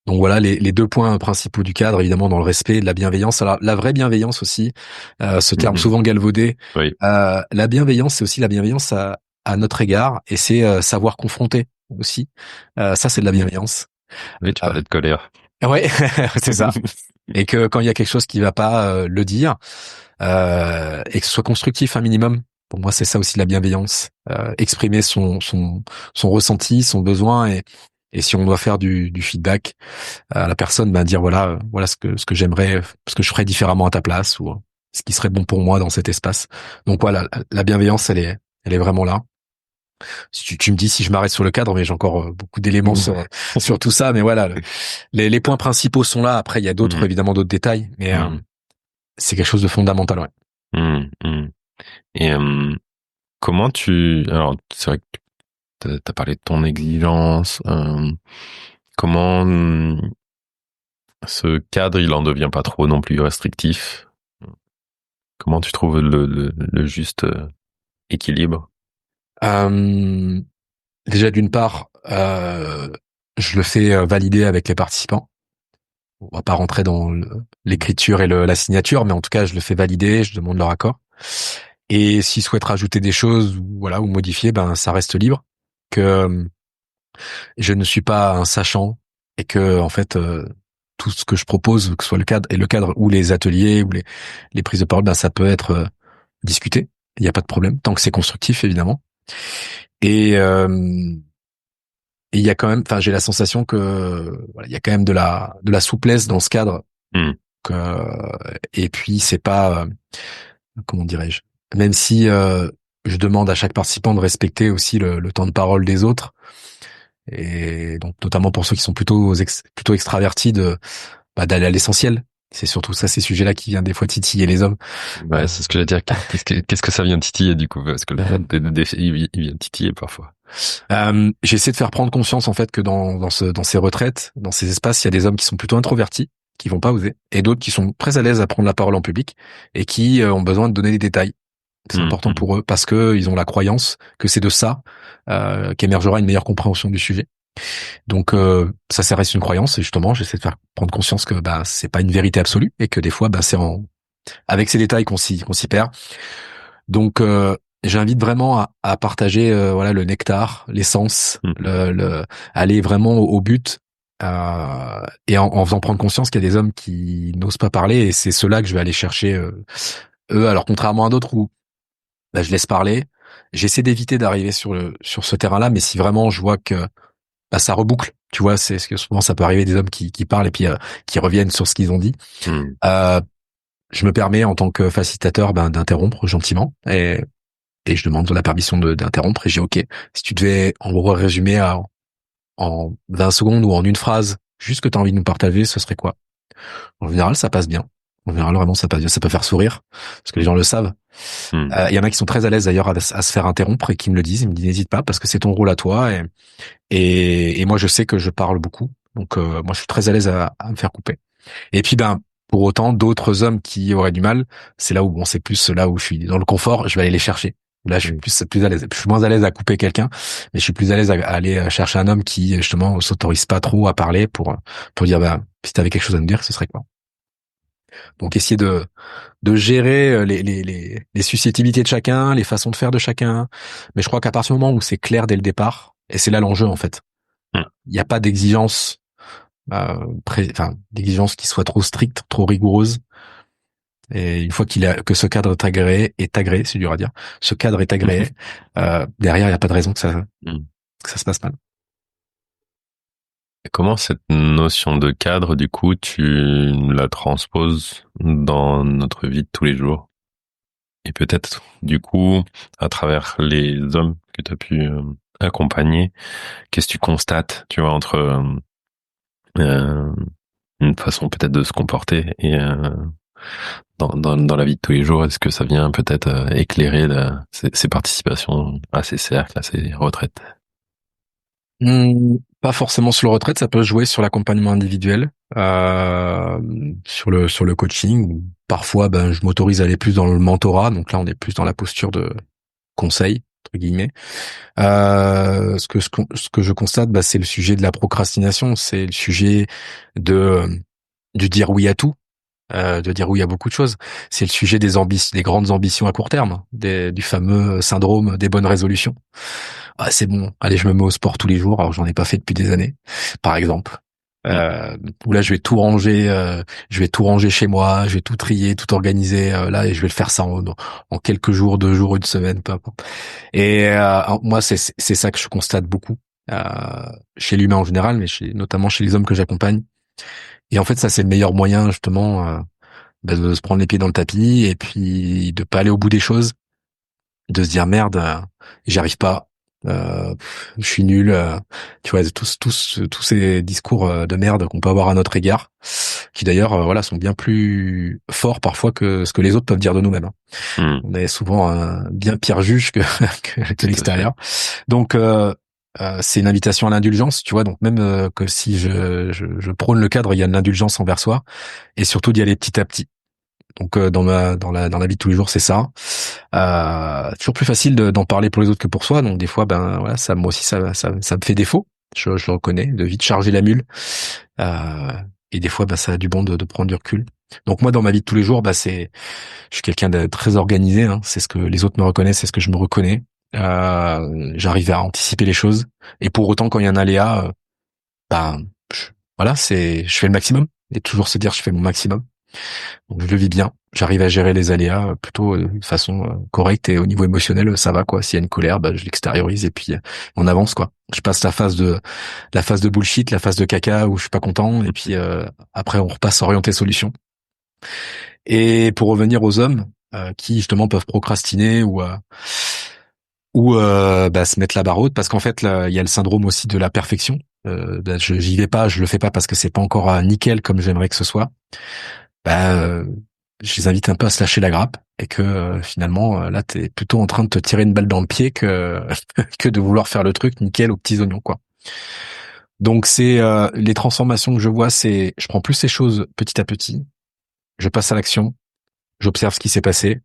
Donc voilà les deux points principaux du cadre, évidemment, dans le respect, de la bienveillance. Alors la vraie bienveillance aussi, ce terme souvent galvaudé. Oui. La bienveillance, c'est aussi la bienveillance à notre égard, et c'est savoir confronter aussi. Ça, c'est de la bienveillance. Oui, tu parlais de colère. Ouais, c'est ça. Et que quand il y a quelque chose qui va pas, le dire, et que ce soit constructif un minimum. Pour moi, c'est ça aussi la bienveillance. Exprimer son ressenti, son besoin, et si on doit faire du feedback à la personne, dire voilà ce que j'aimerais, ce que je ferais différemment à ta place, ou ce qui serait bon pour moi dans cet espace. Donc voilà, la bienveillance, elle est vraiment là. Si tu me dis si je m'arrête sur le cadre, mais j'ai encore beaucoup d'éléments sur tout ça, mais voilà, les points principaux sont là. Après, il y a évidemment d'autres détails, mais c'est quelque chose de fondamental, ouais. Et comment alors c'est vrai que t'as parlé de ton exigence, comment ce cadre, il en devient pas trop non plus restrictif. Comment tu trouves le juste équilibre? Déjà d'une part, je le fais valider avec les participants. On va pas rentrer dans l'écriture et la signature, mais en tout cas, je le fais valider, je demande leur accord. Et s'ils souhaitent rajouter des choses ou voilà ou modifier, ben ça reste libre. Que je ne suis pas un sachant et que en fait tout ce que je propose, que ce soit le cadre ou les ateliers ou les prises de parole, ben ça peut être discuté. Il n'y a pas de problème tant que c'est constructif évidemment. Et il y a quand même, enfin j'ai la sensation que voilà, il y a quand même de la souplesse dans ce cadre. Et puis c'est pas comment dirais-je, même si je demande à chaque participant de respecter aussi le temps de parole des autres, et donc notamment pour ceux qui sont plutôt extravertis d'aller à l'essentiel. C'est surtout ça, ces sujets-là qui viennent des fois titiller les hommes. Ouais, c'est ce que j'allais dire. Qu'est-ce que ça vient titiller du coup? Parce que le fait il vient titiller parfois. J'essaie de faire prendre conscience en fait que dans ces retraites, dans ces espaces, il y a des hommes qui sont plutôt introvertis, qui vont pas oser, et d'autres qui sont très à l'aise à prendre la parole en public et qui ont besoin de donner des détails. C'est important pour eux parce que ils ont la croyance que c'est de ça qu'émergera une meilleure compréhension du sujet. Donc ça reste une croyance et justement j'essaie de faire prendre conscience que bah c'est pas une vérité absolue et que des fois bah c'est avec ces détails qu'on s'y perd. Donc j'invite vraiment à partager voilà le nectar, l'essence, aller vraiment au but. Et en faisant prendre conscience qu'il y a des hommes qui n'osent pas parler et c'est ceux-là que je vais aller chercher eux. Alors contrairement à d'autres où bah, je laisse parler, j'essaie d'éviter d'arriver sur ce terrain-là, mais si vraiment je vois que bah, ça reboucle, tu vois, c'est ce que souvent ça peut arriver des hommes qui parlent et puis qui reviennent sur ce qu'ils ont dit. Je me permets en tant que facilitateur d'interrompre gentiment et je demande la permission d'interrompre et j'ai OK. Si tu devais en gros résumer en 20 secondes ou en une phrase juste ce que tu as envie de nous partager, ce serait quoi? En général, ça passe bien. En général, vraiment, ça passe bien. Ça peut faire sourire parce que les gens le savent. Il y en a qui sont très à l'aise d'ailleurs à se faire interrompre et qui me le disent. Ils me disent n'hésite pas parce que c'est ton rôle à toi et moi je sais que je parle beaucoup. Donc moi je suis très à l'aise à me faire couper. Et puis pour autant d'autres hommes qui auraient du mal, c'est là où bon c'est plus là où je suis dans le confort, je vais aller les chercher. Là je suis plus à l'aise. Je suis moins à l'aise à couper quelqu'un, mais je suis plus à l'aise à aller chercher un homme qui justement s'autorise pas trop à parler pour dire si t'avais quelque chose à me dire, ce serait quoi. Donc essayer de gérer les susceptibilités de chacun, les façons de faire de chacun. Mais je crois qu'à partir du moment où c'est clair dès le départ, et c'est là l'enjeu en fait, il n'y a pas d'exigence, d'exigence qui soit trop stricte, trop rigoureuse. Et une fois que ce cadre est agréé, c'est dur à dire, ce cadre est agréé, derrière il n'y a pas de raison que ça se passe mal. Comment cette notion de cadre, du coup, tu la transposes dans notre vie de tous les jours? Et peut-être, du coup, à travers les hommes que tu as pu accompagner, qu'est-ce que tu constates, tu vois, entre une façon peut-être de se comporter et dans la vie de tous les jours, est-ce que ça vient peut-être éclairer ces participations à ces cercles, à ces retraites? Pas forcément sur le retraite, ça peut jouer sur l'accompagnement individuel, sur le coaching. Parfois, je m'autorise à aller plus dans le mentorat, donc là on est plus dans la posture de conseil entre guillemets. Ce que je constate, c'est le sujet de la procrastination, c'est le sujet du dire oui à tout. De dire oui à beaucoup de choses. C'est le sujet des grandes ambitions à court terme, du fameux syndrome des bonnes résolutions. Ah, c'est bon, allez, je me mets au sport tous les jours, alors j'en ai pas fait depuis des années, par exemple. Où là, je vais tout ranger chez moi, je vais tout trier, tout organiser là, et je vais le faire ça en quelques jours, 2 jours, une semaine, peu importe. Et moi, c'est ça que je constate beaucoup chez l'humain en général, mais notamment chez les hommes que j'accompagne. Et en fait, ça, c'est le meilleur moyen, justement, de se prendre les pieds dans le tapis et puis de pas aller au bout des choses, de se dire merde, j'y arrive pas, je suis nul, tu vois, tous ces discours de merde qu'on peut avoir à notre égard, qui d'ailleurs, voilà, sont bien plus forts parfois que ce que les autres peuvent dire de nous-mêmes. On est souvent un bien pire juge que l'extérieur. Donc, c'est une invitation à l'indulgence, tu vois. Donc même que si je prône le cadre, il y a de l'indulgence envers soi et surtout d'y aller petit à petit. Donc dans la vie de tous les jours, c'est ça. Toujours plus facile d'en parler pour les autres que pour soi. Donc des fois, ben voilà, ça moi aussi ça me fait défaut. Je le reconnais, de vite charger la mule. Euh, et des fois, bah ça a du bon de prendre du recul. Donc moi, dans ma vie de tous les jours, bah je suis quelqu'un de très organisé. Hein. C'est ce que les autres me reconnaissent, c'est ce que je me reconnais. J'arrive à anticiper les choses. Et pour autant, quand il y a un aléa, bah voilà, je fais le maximum. Et toujours se dire, je fais mon maximum. Donc je le vis bien. J'arrive à gérer les aléas plutôt de façon correcte et au niveau émotionnel, ça va quoi. S'il y a une colère, bah je l'extériorise et puis on avance quoi. Je passe la phase de bullshit, la phase de caca où je suis pas content et puis après on repasse orienté solution. Et pour revenir aux hommes qui justement peuvent procrastiner ou bah, se mettre la barre haute parce qu'en fait là, il y a le syndrome aussi de la perfection. Bah, j'y vais pas, je le fais pas parce que c'est pas encore nickel comme j'aimerais que ce soit. Bah, je les invite un peu à se lâcher la grappe et que finalement là t'es plutôt en train de te tirer une balle dans le pied que que de vouloir faire le truc nickel aux petits oignons quoi. Donc c'est les transformations que je vois, c'est je prends plus ces choses petit à petit, je passe à l'action, j'observe ce qui s'est passé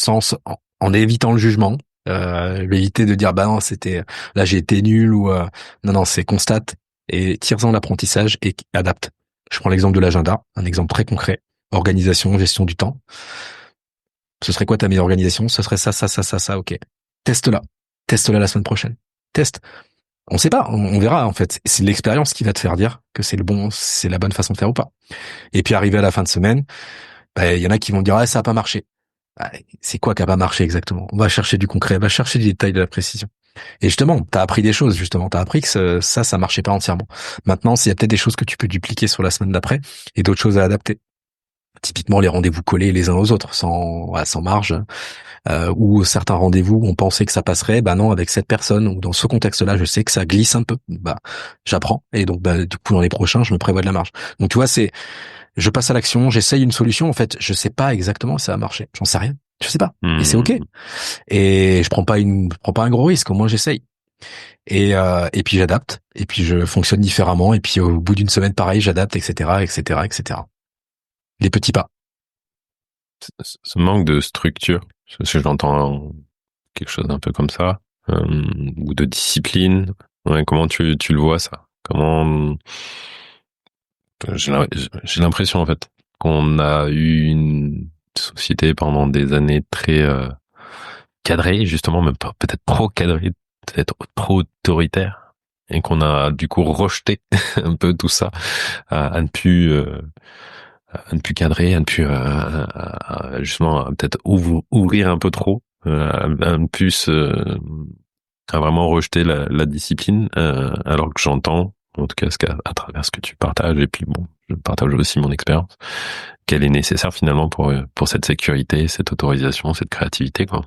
en évitant le jugement, éviter de dire bah non c'était là j'ai été nul ou non c'est constate et tire-en l'apprentissage et adapte. Je prends l'exemple de l'agenda, un exemple très concret. Organisation, gestion du temps. Ce serait quoi ta meilleure organisation? Ce serait ça, ok. Teste-la. Teste-la la semaine prochaine. Teste. On sait pas, on verra en fait. C'est l'expérience qui va te faire dire que c'est la bonne façon de faire ou pas. Et puis arrivé à la fin de semaine, bah, y en a qui vont dire ah ça a pas marché. Bah, c'est quoi qui a pas marché exactement? On va chercher du concret, on va chercher du détail, de la précision. Et justement, t'as appris des choses justement, t'as appris que ça marchait pas entièrement. Maintenant, s'il y a peut-être des choses que tu peux dupliquer sur la semaine d'après et d'autres choses à adapter. Typiquement les rendez-vous collés les uns aux autres, sans marge, ou certains rendez-vous on pensait que ça passerait, bah non avec cette personne ou dans ce contexte-là, je sais que ça glisse un peu, bah j'apprends et donc bah du coup dans les prochains je me prévois de la marge. Donc tu vois je passe à l'action, j'essaye une solution en fait, je sais pas exactement si ça va marcher, j'en sais rien, je sais pas et c'est ok et je prends pas un gros risque, au moins j'essaye. Et puis j'adapte et puis je fonctionne différemment et puis au bout d'une semaine pareil j'adapte etc. Les petits pas. Ce manque de structure, parce que j'entends quelque chose un peu comme ça, ou de discipline. Ouais, comment tu le vois ça? Comment j'ai l'impression en fait qu'on a eu une société pendant des années très cadrée, justement même pas peut-être trop cadrée, peut-être trop autoritaire, et qu'on a du coup rejeté un peu tout ça, à ne plus cadrer, à ne plus justement peut-être ouvrir un peu trop, à ne plus à vraiment rejeter la discipline, alors que j'entends, en tout cas à travers ce que tu partages, et puis bon, je partage aussi mon expérience, qu'elle est nécessaire finalement pour cette sécurité, cette autorisation, cette créativité, quoi.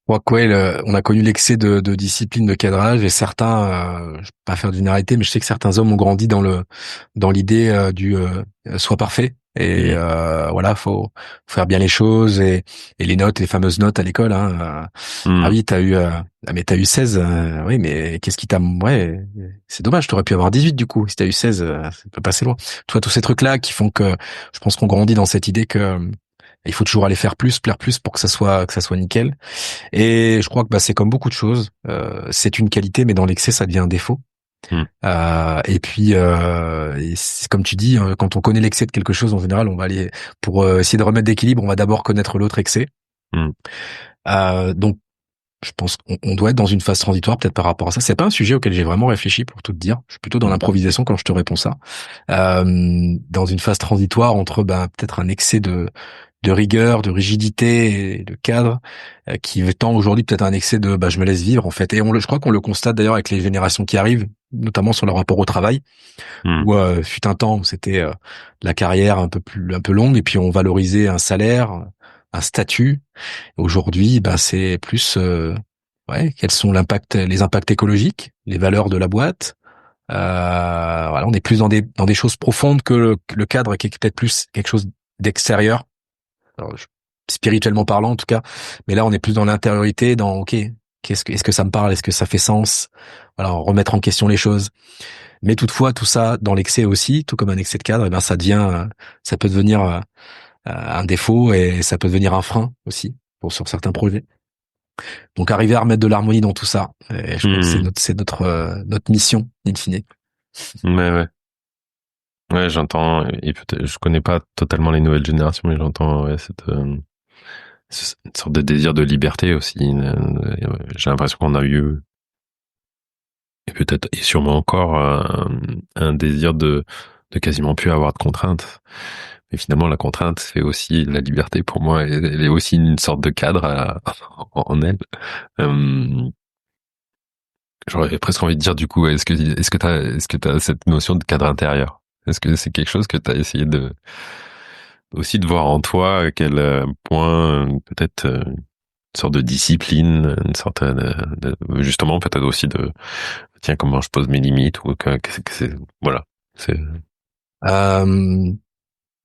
Moi, quoi, on a connu l'excès de discipline, de cadrage, et certains, je vais pas faire d'une généralité, mais je sais que certains hommes ont grandi dans l'idée du sois parfait. Et voilà, faut faire bien les choses et les notes, les fameuses notes à l'école. Hein, ah oui, mais t'as eu 16. Oui, mais qu'est-ce qui t'a ouais, c'est dommage. T'aurais pu avoir 18 du coup. Si t'as eu 16, ça peut passer loin. Tu vois tous ces trucs-là qui font que je pense qu'on grandit dans cette idée que il faut toujours aller faire plus, plaire plus pour que ça soit nickel. Et je crois que bah c'est comme beaucoup de choses. C'est une qualité, mais dans l'excès, ça devient un défaut. Et puis, et c'est comme tu dis, quand on connaît l'excès de quelque chose, en général, on va aller pour essayer de remettre d'équilibre, on va d'abord connaître l'autre excès. Donc, je pense qu'on doit être dans une phase transitoire, peut-être par rapport à ça. C'est pas un sujet auquel j'ai vraiment réfléchi, pour tout te dire. Je suis plutôt dans l'improvisation quand je te réponds ça. Dans une phase transitoire entre peut-être un excès de rigueur, de rigidité, et de cadre, qui tend aujourd'hui peut-être un excès de je me laisse vivre en fait. Et je crois qu'on le constate d'ailleurs avec les générations qui arrivent, notamment sur leur rapport au travail, où fut un temps où c'était la carrière un peu longue et puis on valorisait un salaire, un statut. Aujourd'hui, c'est plus quels sont les impacts écologiques, les valeurs de la boîte. Voilà, on est plus dans des choses profondes que le cadre qui est peut-être plus quelque chose d'extérieur. Alors, spirituellement parlant en tout cas, mais là on est plus dans l'intériorité, dans ok, est-ce que ça me parle, est-ce que ça fait sens, voilà, remettre en question les choses. Mais toutefois, tout ça dans l'excès aussi, tout comme un excès de cadre, eh ben ça peut devenir un défaut et ça peut devenir un frein aussi sur certains projets. Donc arriver à remettre de l'harmonie dans tout ça, et je crois que c'est notre mission in fine. Ouais. Ouais, j'entends, et peut-être, je connais pas totalement les nouvelles générations, mais j'entends une sorte de désir de liberté aussi. J'ai l'impression qu'on a eu, et peut-être, et sûrement encore, un désir de quasiment plus avoir de contraintes. Mais finalement, la contrainte, c'est aussi la liberté pour moi. Elle est aussi une sorte de cadre en elle. J'aurais presque envie de dire, du coup, est-ce que t'as cette notion de cadre intérieur? Est-ce que c'est quelque chose que t'as essayé aussi de voir en toi, à quel point, peut-être, une sorte de discipline, une sorte justement, peut-être aussi tiens, comment je pose mes limites, ou voilà.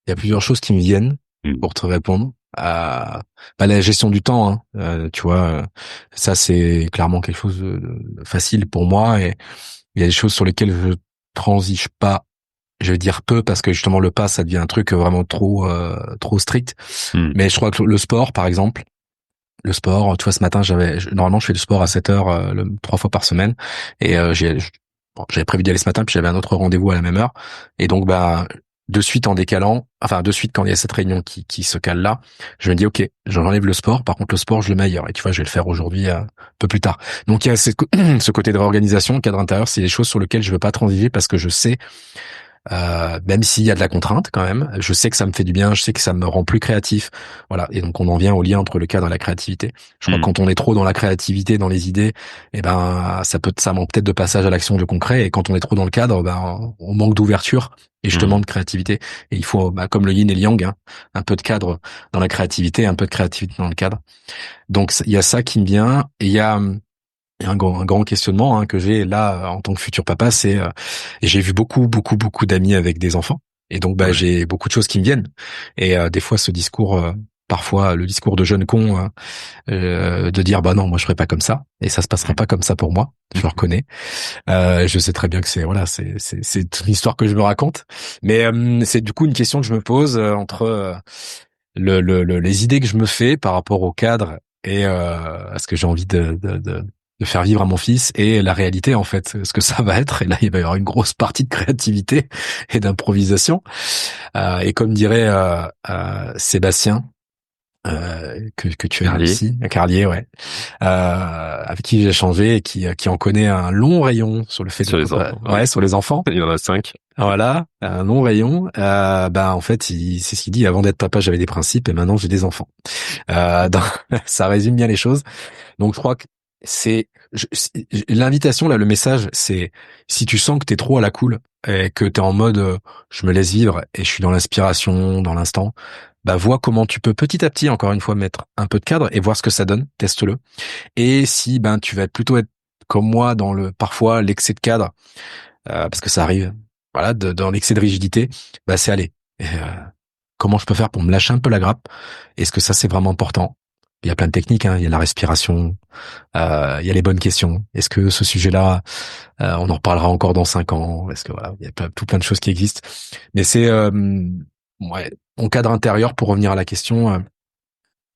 Il y a plusieurs choses qui me viennent Mm. pour te répondre. La gestion du temps, hein, tu vois, ça c'est clairement quelque chose de facile pour moi, et il y a des choses sur lesquelles je transige pas. Je vais dire peu parce que justement le pas ça devient un truc vraiment trop strict. Mais je crois que le sport, par exemple, le sport, tu vois, ce matin normalement je fais du sport à 7 heures 3 fois par semaine, et j'avais prévu d'y aller ce matin, puis j'avais un autre rendez-vous à la même heure, et donc de suite quand il y a cette réunion qui se cale là, je me dis ok, j'enlève le sport, par contre le sport je le mets ailleurs, et tu vois, je vais le faire aujourd'hui un peu plus tard. Donc il y a ce côté de réorganisation, cadre intérieur, c'est des choses sur lesquelles je veux pas transiger parce que je sais, même s'il y a de la contrainte quand même, je sais que ça me fait du bien, je sais que ça me rend plus créatif, voilà. Et donc on en vient au lien entre le cadre et la créativité. Je crois que quand on est trop dans la créativité, dans les idées, ça manque peut-être de passage à l'action, de concret. Et quand on est trop dans le cadre, on manque d'ouverture et justement de créativité. Et il faut, comme le yin et le yang, hein, un peu de cadre dans la créativité, un peu de créativité dans le cadre. Donc il y a ça qui me vient, et il y a un grand questionnement, hein, que j'ai là en tant que futur papa, c'est j'ai vu beaucoup d'amis avec des enfants, et donc Ouais. j'ai beaucoup de choses qui me viennent, et des fois ce discours, parfois le discours de jeune con, de dire bah non, moi je ferai pas comme ça et ça se passera pas comme ça pour moi, je le reconnais. Je sais très bien que c'est une histoire que je me raconte, mais c'est du coup une question que je me pose, entre les idées que je me fais par rapport au cadre et à ce que j'ai envie de faire vivre à mon fils, et la réalité en fait, ce que ça va être. Et là il va y avoir une grosse partie de créativité et d'improvisation, et comme dirait Sébastien, que tu aimes Carlier. aussi, Carlier, ouais, avec qui j'ai échangé, et qui en connaît un long rayon sur le fait Sur les enfants. ouais, sur les enfants. Il y en a 5. Voilà, un long rayon. En fait, c'est ce qu'il dit: avant d'être papa, j'avais des principes, et maintenant j'ai des enfants. Ça résume bien les choses. Donc je crois que l'invitation là, le message, c'est: si tu sens que t'es trop à la cool et que t'es en mode je me laisse vivre et je suis dans l'inspiration, dans l'instant, vois comment tu peux petit à petit, encore une fois, mettre un peu de cadre et voir ce que ça donne. Teste-le. Et si tu vas plutôt être comme moi dans parfois l'excès de cadre, parce que ça arrive, voilà, dans l'excès de rigidité, c'est aller. Et, comment je peux faire pour me lâcher un peu la grappe? Est-ce que ça c'est vraiment important? Il y a plein de techniques, hein. Il y a la respiration, il y a les bonnes questions. Est-ce que ce sujet-là, on en reparlera encore dans 5 ans? Est-ce que voilà, il y a plein de choses qui existent. Mais c'est ouais, mon cadre intérieur, pour revenir à la question,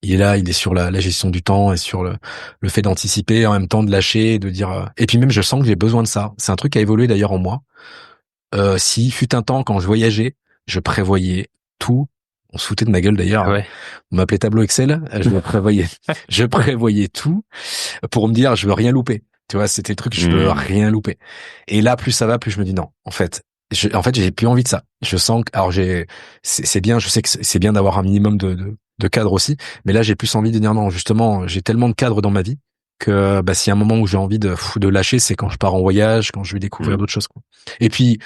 il est là, il est sur la gestion du temps et sur le fait d'anticiper, en même temps de lâcher, et de dire. Et puis même, je sens que j'ai besoin de ça. C'est un truc qui a évolué d'ailleurs en moi. Si fut un temps quand je voyageais, je prévoyais tout. On se foutait de ma gueule d'ailleurs. Ouais. On m'appelait tableau Excel. Je prévoyais tout pour me dire je veux rien louper. Tu vois, c'était le truc, je veux rien louper. Et là, plus ça va, plus je me dis non. En fait, j'ai plus envie de ça. Je sens que, alors c'est bien. Je sais que c'est bien d'avoir un minimum de cadre aussi. Mais là, j'ai plus envie de dire non. Justement, j'ai tellement de cadres dans ma vie que s'il y a un moment où j'ai envie de lâcher, c'est quand je pars en voyage, quand je vais découvrir d'autres choses, quoi. Et puis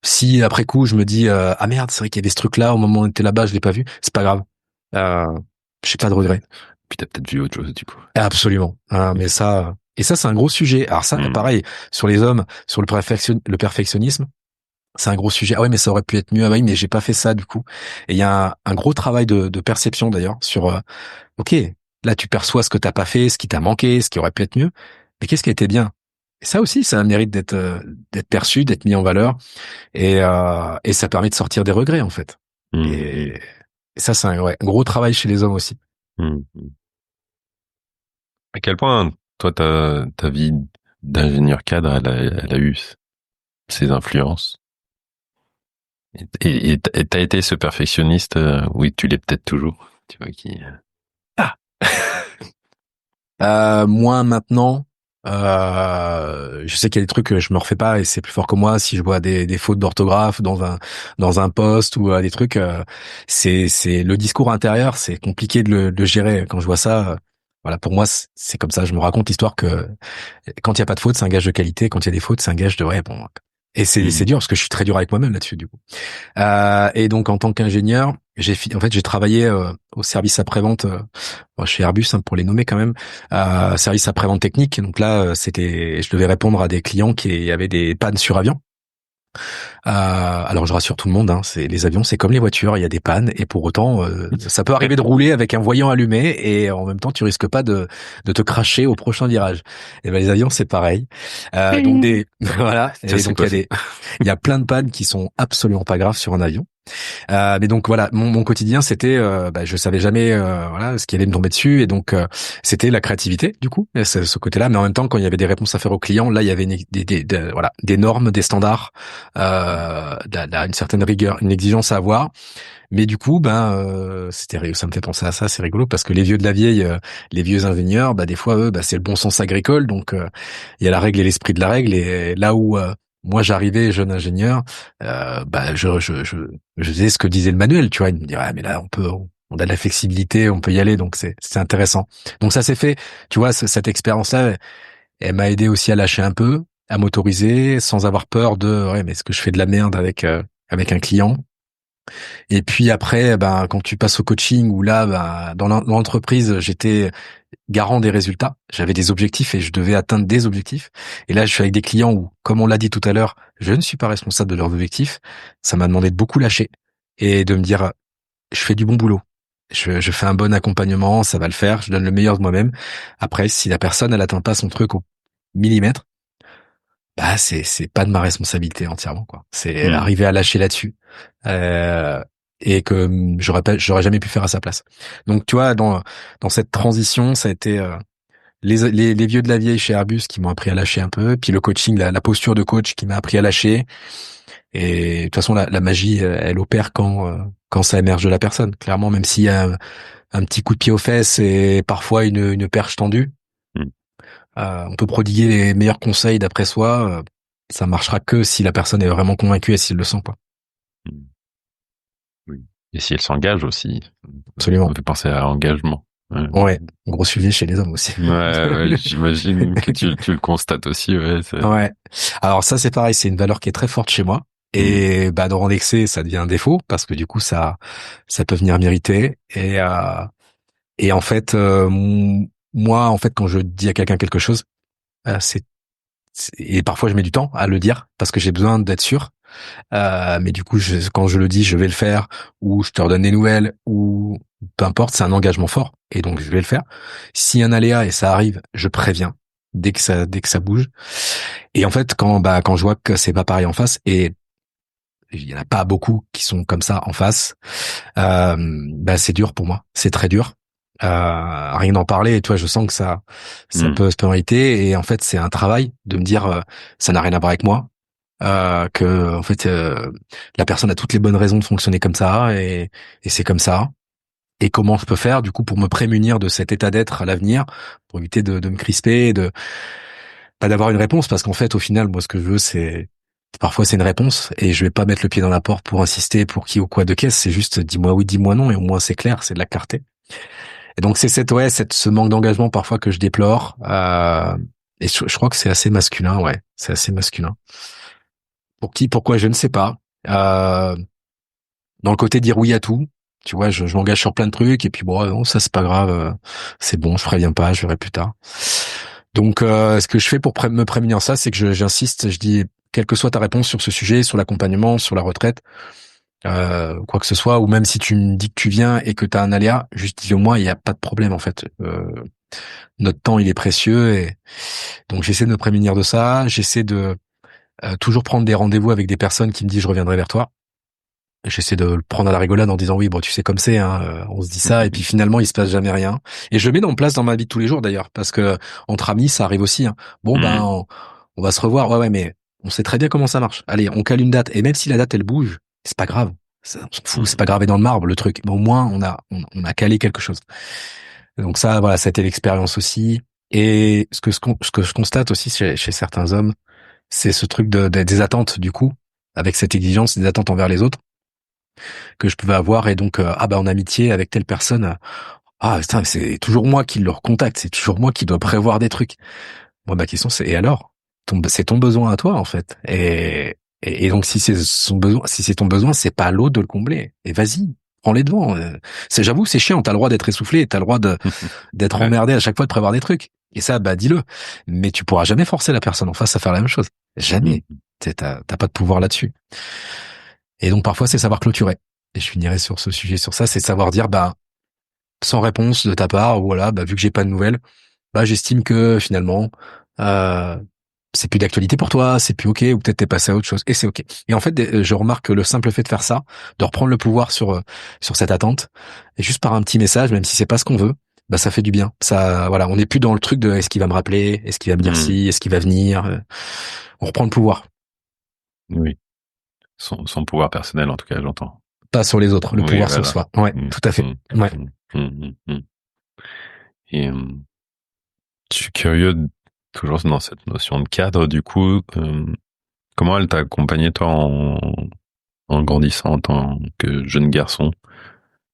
si après coup je me dis ah merde, c'est vrai qu'il y avait ce truc là au moment où on était là-bas, je l'ai pas vu, c'est pas grave. J'ai pas de regrets. Puis t'as peut-être vu autre chose, du coup. Absolument. Mais ça, et ça c'est un gros sujet. Alors ça, pareil, sur les hommes, sur le perfectionnisme, c'est un gros sujet. Ah ouais, mais ça aurait pu être mieux. Ah oui, mais j'ai pas fait ça du coup. Et il y a un gros travail de perception d'ailleurs sur ok, Là, tu perçois ce que t'as pas fait, ce qui t'a manqué, ce qui aurait pu être mieux. Mais qu'est-ce qui a été bien? Et ça aussi, ça a un mérite d'être perçu, d'être mis en valeur, et ça permet de sortir des regrets en fait. Et ça, c'est un gros travail chez les hommes aussi. À quel point, toi, ta vie d'ingénieur cadre, elle a eu ses influences? Et t'as été ce perfectionniste, oui, tu l'es peut-être toujours, tu vois, qui... Moins maintenant. Je sais qu'il y a des trucs que je me refais pas et c'est plus fort que moi. Si je vois des fautes d'orthographe dans un post ou des trucs, c'est le discours intérieur, c'est compliqué de le gérer. Quand je vois ça, voilà, pour moi c'est comme ça. Je me raconte l'histoire que quand il y a pas de faute, c'est un gage de qualité. Quand il y a des fautes, c'est un gage de ouais bon. Et c'est dur parce que je suis très dur avec moi-même là-dessus du coup. Et donc en tant qu'ingénieur, j'ai travaillé au service après-vente chez Airbus pour les nommer quand même, service après-vente technique. Donc là, je devais répondre à des clients qui avaient des pannes sur avion. Alors je rassure tout le monde, les avions, c'est comme les voitures, il y a des pannes et pour autant, ça peut arriver de rouler avec un voyant allumé et en même temps, tu risques pas de te crasher au prochain virage. Et ben les avions, c'est pareil. Donc voilà. Et donc il y a plein de pannes qui sont absolument pas graves sur un avion. Mais donc voilà, mon quotidien c'était, je savais jamais voilà ce qui allait me tomber dessus et donc c'était la créativité du coup, ce côté-là. Mais en même temps, quand il y avait des réponses à faire aux clients, là il y avait des normes, des standards, une certaine rigueur, une exigence à avoir. Mais du coup, ça me fait penser à ça, c'est rigolo parce que les vieux de la vieille, les vieux ingénieurs, des fois eux, c'est le bon sens agricole, donc il y a la règle et l'esprit de la règle. Et là où moi j'arrivais jeune ingénieur, je faisais ce que disait le manuel, tu vois. Il me dit mais là on a de la flexibilité, on peut y aller, donc c'est intéressant. Donc ça s'est fait, tu vois, cette expérience-là, elle m'a aidé aussi à lâcher un peu, à m'autoriser sans avoir peur de mais est-ce que je fais de la merde avec un client? Et puis après, quand tu passes au coaching, où là, dans l'entreprise, j'étais garant des résultats. J'avais des objectifs et je devais atteindre des objectifs. Et là, je suis avec des clients où, comme on l'a dit tout à l'heure, je ne suis pas responsable de leurs objectifs. Ça m'a demandé de beaucoup lâcher et de me dire, je fais du bon boulot. Je fais un bon accompagnement, ça va le faire. Je donne le meilleur de moi-même. Après, si la personne, elle atteint pas son truc au millimètre, c'est pas de ma responsabilité entièrement, quoi. C'est arriver à lâcher là-dessus. Et que j'aurais jamais pu faire à sa place. Donc tu vois, dans cette transition, ça a été les vieux de la vieille chez Airbus qui m'ont appris à lâcher un peu, puis le coaching, la posture de coach qui m'a appris à lâcher. Et de toute façon, la magie, elle opère quand ça émerge de la personne. Clairement, même s'il y a un petit coup de pied aux fesses et parfois une perche tendue, on peut prodiguer les meilleurs conseils d'après soi. Ça marchera que si la personne est vraiment convaincue et s'il le sent, quoi. Oui. Et si elle s'engage aussi. Absolument. On peut penser à l'engagement. Ouais, gros sujet chez les hommes aussi. Ouais, j'imagine que tu le constates aussi, ouais. Ouais. Alors ça, c'est pareil, c'est une valeur qui est très forte chez moi. Et dans l'excès, ça devient un défaut parce que du coup, ça peut venir m'irriter. Et en fait, moi, en fait, quand je dis à quelqu'un quelque chose, et parfois je mets du temps à le dire parce que j'ai besoin d'être sûr. Mais du coup, quand je le dis, je vais le faire, ou je te redonne des nouvelles, ou peu importe, c'est un engagement fort, et donc je vais le faire. Si un aléa et ça arrive, je préviens dès que ça bouge. Et en fait, quand je vois que c'est pas pareil en face, et il y en a pas beaucoup qui sont comme ça en face, c'est dur pour moi, c'est très dur. Rien d'en parler, et toi, je sens que ça peut m'irriter, et en fait, c'est un travail de me dire, ça n'a rien à voir avec moi. Que en fait la personne a toutes les bonnes raisons de fonctionner comme ça et c'est comme ça, et comment je peux faire du coup pour me prémunir de cet état d'être à l'avenir, pour éviter de me crisper, de pas d'avoir une réponse, parce qu'en fait au final moi ce que je veux c'est parfois c'est une réponse et je vais pas mettre le pied dans la porte pour insister pour qui ou quoi de caisse, c'est juste dis-moi oui, dis-moi non, et au moins c'est clair, c'est de la clarté. Et donc c'est ce manque d'engagement parfois que je déplore, et je crois que c'est assez masculin, c'est assez masculin. Pourquoi, je ne sais pas. Dans le côté dire oui à tout, tu vois, je m'engage sur plein de trucs et puis bon, non, ça c'est pas grave, c'est bon, je préviens pas, je verrai plus tard. Donc, ce que je fais pour me prémunir ça, c'est que j'insiste, je dis, quelle que soit ta réponse sur ce sujet, sur l'accompagnement, sur la retraite, quoi que ce soit, ou même si tu me dis que tu viens et que tu as un aléa, juste dis-le-moi, il n'y a pas de problème en fait. Notre temps il est précieux et donc j'essaie de me prémunir de ça. J'essaie de toujours prendre des rendez-vous avec des personnes qui me disent je reviendrai vers toi. J'essaie de le prendre à la rigolade en disant oui bon tu sais comme c'est hein, on se dit ça et puis finalement il se passe jamais rien et je le mets en place dans ma vie de tous les jours d'ailleurs parce que entre amis ça arrive aussi hein. Bon ben on va se revoir ouais mais on sait très bien comment ça marche, allez on cale une date et même si la date elle bouge c'est pas grave, on s'en fout, c'est pas gravé dans le marbre le truc, mais au moins on a calé quelque chose. Donc ça voilà ça a été l'expérience aussi. Et ce que je constate aussi chez certains hommes c'est ce truc des attentes du coup, avec cette exigence des attentes envers les autres que je pouvais avoir et donc en amitié avec telle personne putain c'est toujours moi qui le recontacte, c'est toujours moi qui dois prévoir des trucs. Moi ma question c'est et alors c'est ton besoin à toi en fait et donc si c'est son besoin, si c'est ton besoin c'est pas à l'autre de le combler et vas-y prends les devants. J'avoue c'est chiant, t'as le droit d'être essoufflé et t'as le droit d'être emmerdé à chaque fois de prévoir des trucs et ça dis-le, mais tu pourras jamais forcer la personne en face à faire la même chose, jamais. T'as pas de pouvoir là-dessus. Et donc parfois c'est savoir clôturer. Et je finirai sur ce sujet, sur ça, c'est savoir dire sans réponse de ta part, voilà, vu que j'ai pas de nouvelles, j'estime que finalement c'est plus d'actualité pour toi, c'est plus ok, ou peut-être t'es passé à autre chose, et c'est ok. Et en fait, je remarque que le simple fait de faire ça, de reprendre le pouvoir sur cette attente, et juste par un petit message, même si c'est pas ce qu'on veut, ça fait du bien. Ça, voilà, on n'est plus dans le truc de est-ce qu'il va me rappeler, est-ce qu'il va me dire si, est-ce qu'il va venir. On reprend le pouvoir. Oui. Son pouvoir personnel, en tout cas, j'entends. Pas sur les autres, le pouvoir sur soi. Ouais, tout à fait. Ouais. Et je suis curieux, toujours dans cette notion de cadre, du coup, comment elle t'a accompagné, toi, en grandissant en tant que jeune garçon?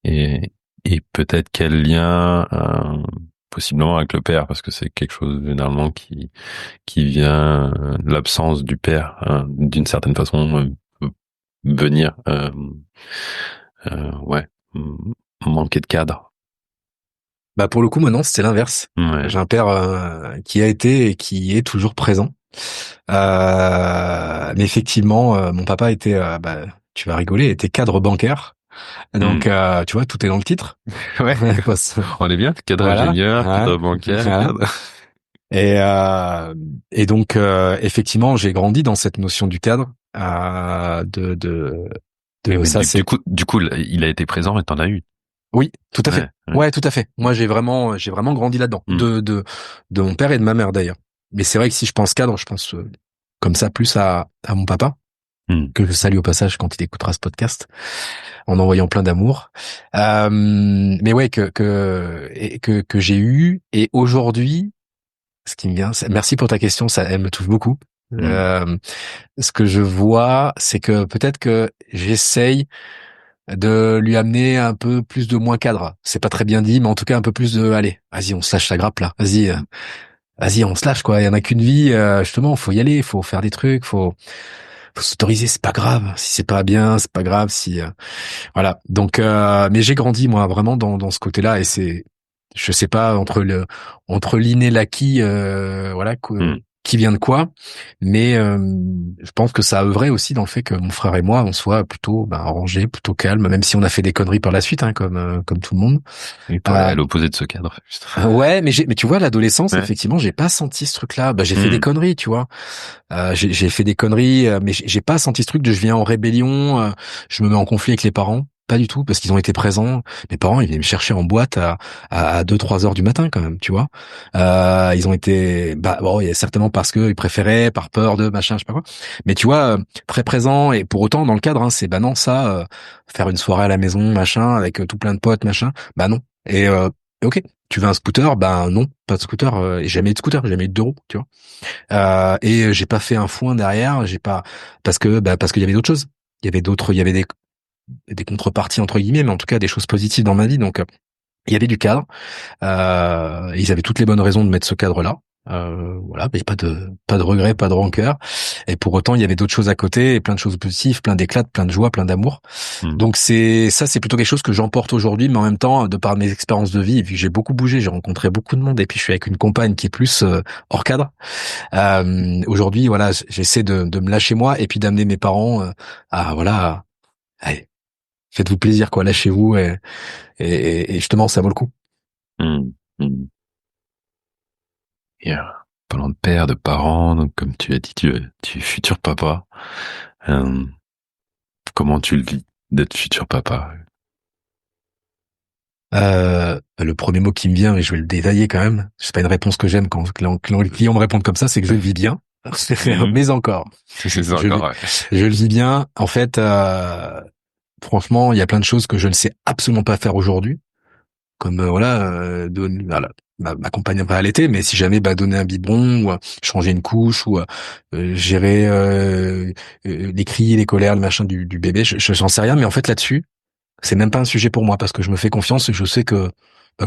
Et peut-être quel lien, possiblement avec le père, parce que c'est quelque chose, généralement, qui vient, l'absence du père, d'une certaine façon, venir manquer de cadre. Pour le coup moi non, c'était l'inverse. J'ai un père qui a été et qui est toujours présent, mais effectivement mon papa était tu vas rigoler, était cadre bancaire, donc tu vois tout est dans le titre. Ouais. On est bien, cadre ingénieur, cadre bancaire, cadre. Et donc effectivement j'ai grandi dans cette notion du cadre, du coup il a été présent et t'en as eu. Oui, tout à fait. Ouais, tout à fait. Moi j'ai vraiment grandi là-dedans, de mon père et de ma mère d'ailleurs. Mais c'est vrai que si je pense cadre, je pense comme ça plus à mon papa, que je salue au passage quand il écoutera ce podcast, en envoyant plein d'amour. Mais ouais, que j'ai eu, et aujourd'hui, ce qui me vient, merci pour ta question, ça, elle me touche beaucoup. Ce que je vois, c'est que peut-être que j'essaye de lui amener un peu plus de moins cadre. C'est pas très bien dit, mais en tout cas un peu plus de, allez, vas-y, on se lâche la grappe là. Vas-y, on se lâche quoi. Il y en a qu'une vie, justement, faut y aller, faut faire des trucs, faut s'autoriser. C'est pas grave. Si c'est pas bien, c'est pas grave. Si voilà. Donc, mais j'ai grandi moi vraiment dans ce côté-là, et c'est, je sais pas entre l'inné l'acquis, voilà. Qui vient de quoi, mais je pense que ça a œuvré aussi dans le fait que mon frère et moi on soit plutôt rangés, plutôt calmes, même si on a fait des conneries par la suite, hein, comme tout le monde. Et toi, à l'opposé de ce cadre. Ouais, mais tu vois, l'adolescence, effectivement, j'ai pas senti ce truc-là. J'ai fait des conneries, tu vois. J'ai fait des conneries, mais j'ai pas senti ce truc de je viens en rébellion, je me mets en conflit avec les parents. Pas du tout, parce qu'ils ont été présents. Mes parents, ils venaient me chercher en boîte à 2-3 heures du matin quand même, tu vois. Ils ont été, certainement parce que ils préféraient, par peur de machin, je sais pas quoi. Mais tu vois, très présents, et pour autant dans le cadre, hein, c'est non, ça, faire une soirée à la maison, machin, avec tout plein de potes, machin, non. Et ok, tu veux un scooter, non, pas de scooter, et jamais eu de scooter, jamais eu de 2 roues, tu vois. Et j'ai pas fait un foin derrière, j'ai pas, parce qu'il y avait d'autres choses. Il y avait des contreparties entre guillemets, mais en tout cas des choses positives dans ma vie. Donc il y avait du cadre, et ils avaient toutes les bonnes raisons de mettre ce cadre-là. Voilà, mais pas de regrets, pas de rancœur. Et pour autant, il y avait d'autres choses à côté, et plein de choses positives, plein d'éclats, plein de joie, plein d'amour. Donc c'est plutôt quelque chose que j'emporte aujourd'hui, mais en même temps, de par mes expériences de vie, et puis j'ai beaucoup bougé, j'ai rencontré beaucoup de monde, et puis je suis avec une compagne qui est plus hors cadre. Aujourd'hui, voilà, j'essaie de me lâcher moi, et puis d'amener mes parents à voilà. Allez, faites-vous plaisir, quoi, lâchez-vous et justement, ça vaut le coup. Hmm. Hmm. Et parlant de père, de parents, donc comme tu as dit, tu es futur papa. Euh, Comment tu le vis d'être futur papa? Le premier mot qui me vient, et je vais le détailler quand même, c'est pas une réponse que j'aime quand les clients me répondent comme ça, c'est que je le vis bien. Mhm. Mais encore, C'est je, encore, ouais. je le vis bien. En fait, franchement, il y a plein de choses que je ne sais absolument pas faire aujourd'hui, comme voilà, ma compagne va allaiter, mais si jamais donner un biberon ou changer une couche ou gérer les cris, les colères, le machin du bébé, j'en sais rien. Mais en fait là-dessus, c'est même pas un sujet pour moi parce que je me fais confiance et je sais que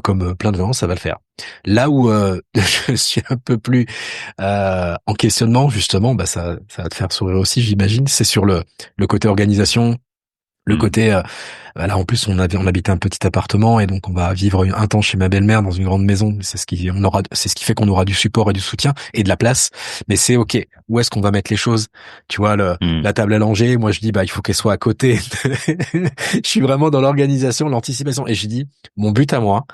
comme plein de gens, ça va le faire. Là où je suis un peu plus en questionnement, justement, ça va te faire sourire aussi, j'imagine, c'est sur le côté organisation, le Hmm. côté là en plus on habitait un petit appartement et donc on va vivre un temps chez ma belle-mère dans une grande maison. C'est ce qui fait qu'on aura du support et du soutien et de la place. Mais c'est ok. Où est-ce qu'on va mettre les choses? Tu vois Hmm. la table à langer. Moi je dis il faut qu'elle soit à côté. Je suis vraiment dans l'organisation, l'anticipation et je dis mon but à moi,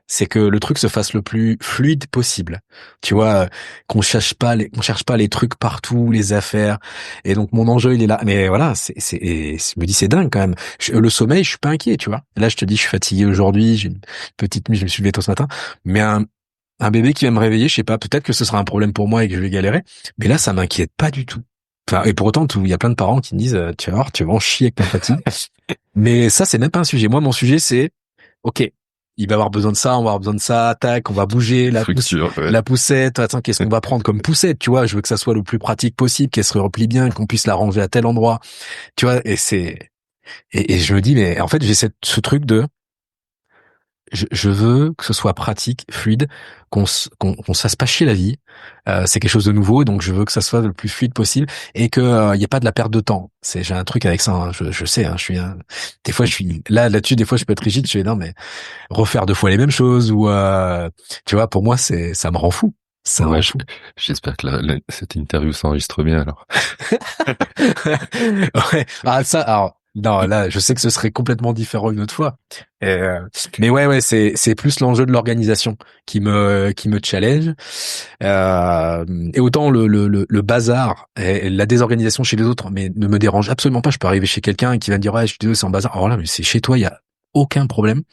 c'est que le truc se fasse le plus fluide possible. Tu vois qu'on cherche pas les trucs partout, les affaires. Et donc mon enjeu il est là. Mais voilà, et je me dis c'est dingue quand même. Le sommeil, je suis pas inquiet, tu vois. Là, je te dis, je suis fatigué aujourd'hui, j'ai une petite nuit, je me suis levé tôt ce matin. Mais un bébé qui va me réveiller, je sais pas, peut-être que ce sera un problème pour moi et que je vais galérer. Mais là, ça m'inquiète pas du tout. Enfin, et pour autant, il y a plein de parents qui me disent, tu vas voir, tu vas en chier avec ta fatigue. Mais ça, c'est même pas un sujet. Moi, mon sujet, c'est, ok, il va avoir besoin de ça, on va avoir besoin de ça, tac, on va bouger Structure, ouais. la poussette, attends, qu'est-ce qu'on va prendre comme poussette, tu vois, je veux que ça soit le plus pratique possible, qu'elle se replie bien, qu'on puisse la ranger à tel endroit, tu vois, et je me dis, mais en fait, j'ai ce truc de, je veux que ce soit pratique, fluide, qu'on se fasse pas chier la vie. C'est quelque chose de nouveau, donc je veux que ça soit le plus fluide possible et que il y ait pas de la perte de temps. J'ai un truc avec ça. Hein, je sais. Hein, des fois, je suis là-dessus. Des fois, je peux être rigide. Je suis non, mais refaire deux fois les mêmes choses ou tu vois, pour moi, ça me rend fou. Ça me Ouais, rend fou. j'espère que cette interview s'enregistre bien alors. Ouais. Ah ça. Alors non, là, je sais que ce serait complètement différent une autre fois. Mais ouais, c'est plus l'enjeu de l'organisation qui me challenge. Et autant le bazar et la désorganisation chez les autres, mais ne me dérange absolument pas. Je peux arriver chez quelqu'un qui va me dire ouais, je suis désolé, c'est en bazar. Alors là, mais c'est chez toi, il y a aucun problème.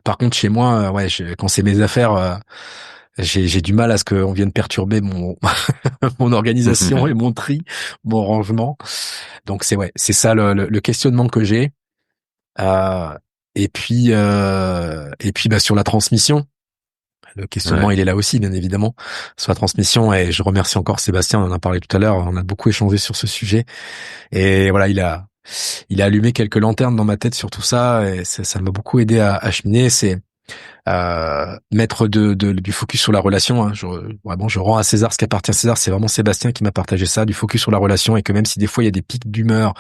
Par contre, chez moi, ouais, quand c'est mes affaires. J'ai du mal à ce qu'on vienne perturber mon mon organisation et mon tri, mon rangement. Donc c'est ça le questionnement que j'ai. Euh, et puis sur la transmission, le questionnement Ouais. il est là aussi bien évidemment sur la transmission. Et je remercie encore Sébastien, on en a parlé tout à l'heure, on a beaucoup échangé sur ce sujet. Et voilà, il a allumé quelques lanternes dans ma tête sur tout ça et ça m'a beaucoup aidé à cheminer. C'est mettre du focus sur la relation. Hein. Vraiment, je rends à César ce qui appartient à César. C'est vraiment Sébastien qui m'a partagé ça, du focus sur la relation, et que même si des fois il y a des pics d'humeur,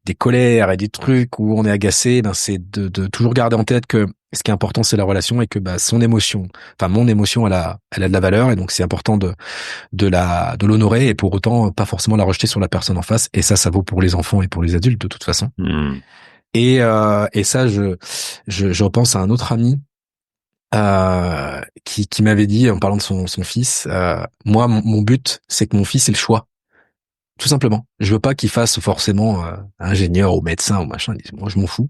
des colères et des trucs où on est agacé, c'est de toujours garder en tête que ce qui est important c'est la relation et que son émotion, enfin mon émotion, elle a de la valeur et donc c'est important de l'honorer et pour autant pas forcément la rejeter sur la personne en face. Et ça vaut pour les enfants et pour les adultes de toute façon. Hmm. Et ça, je repense à un autre ami qui m'avait dit en parlant de son fils, moi mon but c'est que mon fils ait le choix, tout simplement. Je veux pas qu'il fasse forcément ingénieur ou médecin ou machin. Moi je m'en fous.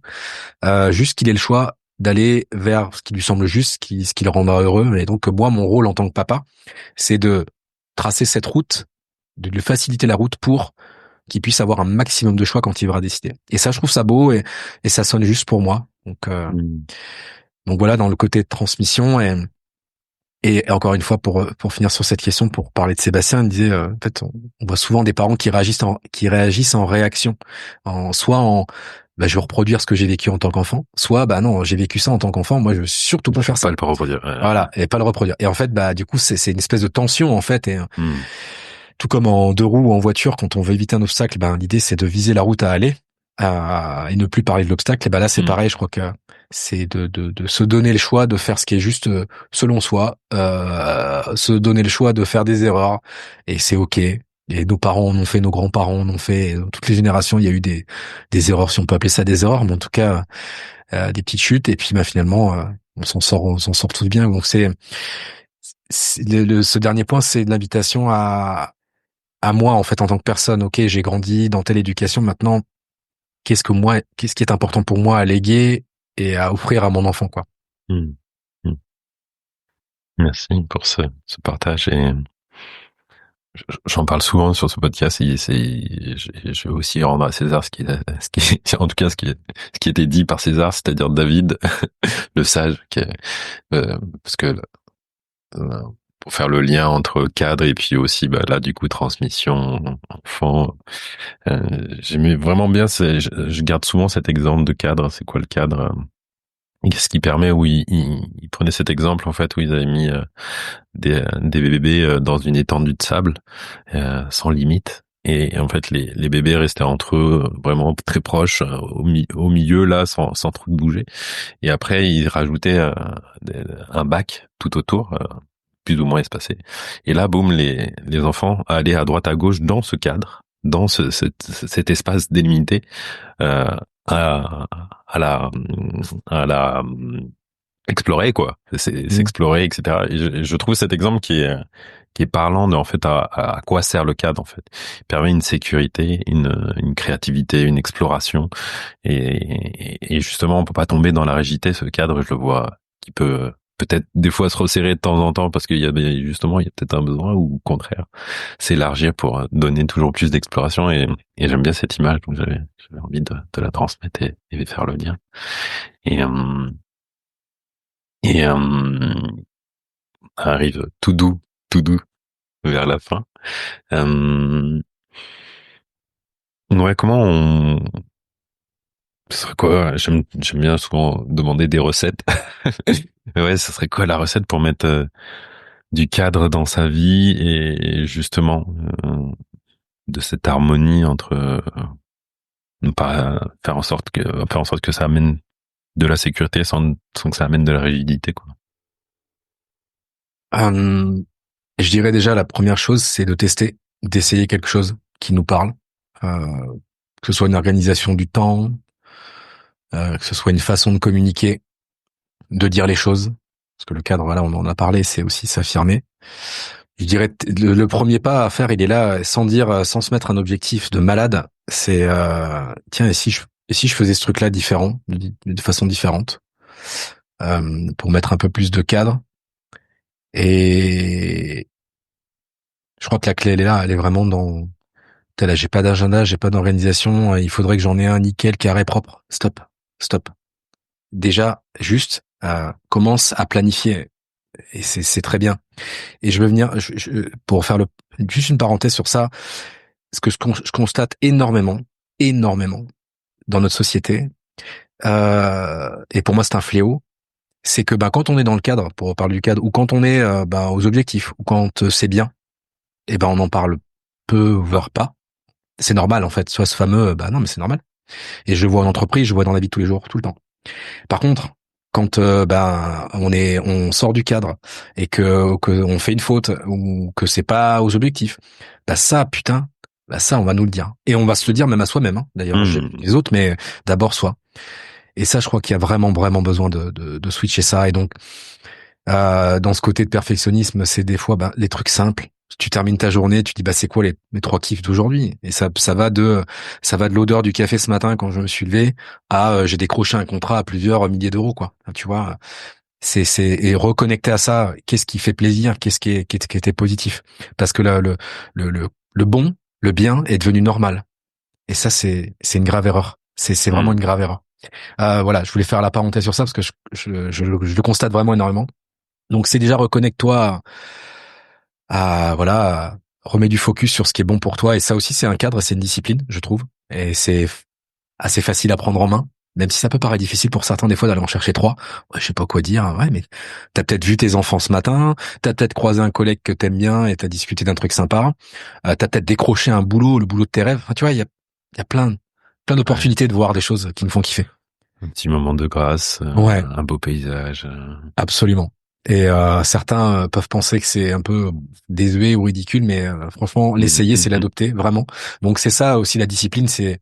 Juste qu'il ait le choix d'aller vers ce qui lui semble juste, ce qui le rendra heureux. Et donc moi mon rôle en tant que papa, c'est de tracer cette route, de lui faciliter la route pour qu'il puisse avoir un maximum de choix quand il devra décider. Et ça je trouve ça beau et ça sonne juste pour moi. Hmm. Donc voilà dans le côté de transmission. Et encore une fois, pour finir sur cette question, pour parler de Sébastien, il disait, en fait, on voit souvent des parents qui réagissent en réaction, soit je veux reproduire ce que j'ai vécu en tant qu'enfant, soit, non, j'ai vécu ça en tant qu'enfant, moi, je veux surtout pas faire ça. Pas le reproduire. Voilà, et pas le reproduire. Et en fait, du coup, c'est une espèce de tension, en fait, et Hmm. tout comme en deux roues ou en voiture, quand on veut éviter un obstacle, l'idée, c'est de viser la route à aller, et ne plus parler de l'obstacle. Et là, c'est Hmm. pareil, je crois que c'est de se donner le choix de faire ce qui est juste selon soi, se donner le choix de faire des erreurs et c'est ok. Et nos parents en ont fait, nos grands-parents en ont fait, dans toutes les générations, il y a eu des erreurs, si on peut appeler ça des erreurs, mais en tout cas, des petites chutes, et puis, finalement, on s'en sort tous bien. Donc ce dernier point, c'est de l'invitation à moi, en fait, en tant que personne. Ok, j'ai grandi dans telle éducation, maintenant, qu'est-ce qui est important pour moi à léguer et à offrir à mon enfant, quoi. Hmm. Hmm. Merci pour ce partage et j'en parle souvent sur ce podcast. Je veux aussi rendre à César en tout cas, ce qui était dit par César, c'est-à-dire David, le sage, parce que euh, pour faire le lien entre cadre et puis aussi, là, du coup, transmission, enfant. J'aimais vraiment bien, je garde souvent cet exemple de cadre. C'est quoi le cadre? Ce qui permet où il prenait cet exemple en fait où ils avaient mis des bébés dans une étendue de sable sans limite et en fait les bébés restaient entre eux vraiment très proches au milieu là sans trop bouger et après ils rajoutaient un bac tout autour plus ou moins espacé et là boum les enfants allaient à droite à gauche dans ce cadre dans cet espace délimité euh, à, à la à la explorer quoi, c'est s'explorer etc. Et je trouve cet exemple qui est parlant de en fait à quoi sert le cadre en fait. Il permet une sécurité, une créativité, une exploration et justement on peut pas tomber dans la rigidité. Ce cadre je le vois qui peut peut-être des fois se resserrer de temps en temps parce qu'il y a justement il y a peut-être un besoin ou au contraire s'élargir pour donner toujours plus d'exploration et j'aime bien cette image donc j'avais envie de la transmettre et de faire le lien et et arrive tout doux vers la fin. Ouais, comment on ce serait quoi? J'aime bien souvent demander des recettes. Ouais, ce serait quoi la recette pour mettre du cadre dans sa vie et justement de cette harmonie entre ne pas faire en sorte que ça amène de la sécurité sans que ça amène de la rigidité quoi. Euh, je dirais déjà la première chose, c'est de tester, d'essayer quelque chose qui nous parle, euh, que ce soit une organisation du temps, que ce soit une façon de communiquer, de dire les choses, parce que le cadre, voilà, on en a parlé, c'est aussi s'affirmer. Je dirais le premier pas à faire, il est là, sans se mettre un objectif de malade. C'est tiens, et si je faisais ce truc-là différent, de façon différente, pour mettre un peu plus de cadre. Et je crois que la clé elle est là, elle est vraiment dans. Là, j'ai pas d'agenda, j'ai pas d'organisation. Il faudrait que j'en ai un nickel, carré, propre. Stop. Déjà, juste commence à planifier. Et c'est très bien. Et je veux venir pour faire juste une parenthèse sur ça. Ce que je constate énormément dans notre société, et pour moi c'est un fléau, c'est que quand on est dans le cadre, pour parler du cadre, ou quand on est aux objectifs, ou quand c'est bien, et on en parle peu, voire pas. C'est normal en fait, soit ce fameux, non mais c'est normal. Et je le vois en entreprise, je le vois dans la vie de tous les jours, tout le temps. Par contre, quand on sort du cadre et que on fait une faute ou que c'est pas aux objectifs, ça putain, ça on va nous le dire et on va se le dire même à soi-même. Hein. D'ailleurs, j'aime les autres, mais d'abord soi. Et ça, je crois qu'il y a vraiment besoin de switcher ça. Et donc, dans ce côté de perfectionnisme, c'est des fois les trucs simples. Tu termines ta journée, tu dis c'est quoi les trois kiffs d'aujourd'hui, et ça va de l'odeur du café ce matin quand je me suis levé à j'ai décroché un contrat à plusieurs milliers d'euros quoi. Tu vois, c'est et reconnecter à ça, qu'est-ce qui fait plaisir, qu'est-ce qui était positif, parce que là le bon, le bien est devenu normal, et ça c'est une grave erreur, c'est vraiment une grave erreur. Voilà, je voulais faire la parenthèse sur ça parce que je le constate vraiment énormément. Donc c'est déjà reconnecte-toi voilà, remets du focus sur ce qui est bon pour toi, et ça aussi c'est un cadre, c'est une discipline, je trouve, et c'est assez facile à prendre en main, même si ça peut paraître difficile pour certains des fois d'aller en chercher trois. Ouais, je sais pas quoi dire, ouais, mais t'as peut-être vu tes enfants ce matin, t'as peut-être croisé un collègue que t'aimes bien et t'as discuté d'un truc sympa, t'as peut-être décroché un boulot, le boulot de tes rêves. Enfin, tu vois, il y a plein d'opportunités de voir des choses qui nous font kiffer. Un petit moment de grâce, Ouais, un beau paysage. absolument. Et certains peuvent penser que c'est un peu désuet ou ridicule, mais franchement, l'essayer, c'est l'adopter, vraiment. Donc c'est ça aussi la discipline, je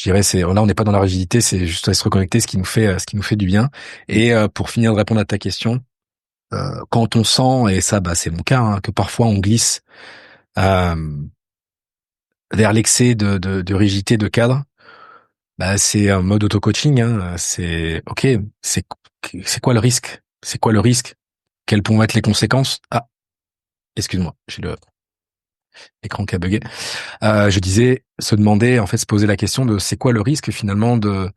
dirais, là on n'est pas dans la rigidité, c'est juste à se reconnecter, ce qui nous fait du bien. Et pour finir de répondre à ta question, quand on sent, et ça, bah c'est mon cas, hein, que parfois on glisse vers l'excès de rigidité de cadre, bah c'est un mode auto-coaching. Hein, c'est ok, c'est quoi le risque? C'est quoi le risque? Quelles pourront être les conséquences? Ah, excuse-moi, j'ai l'écran qui a bugué. Je disais, se demander, en fait, se poser la question de c'est quoi le risque finalement de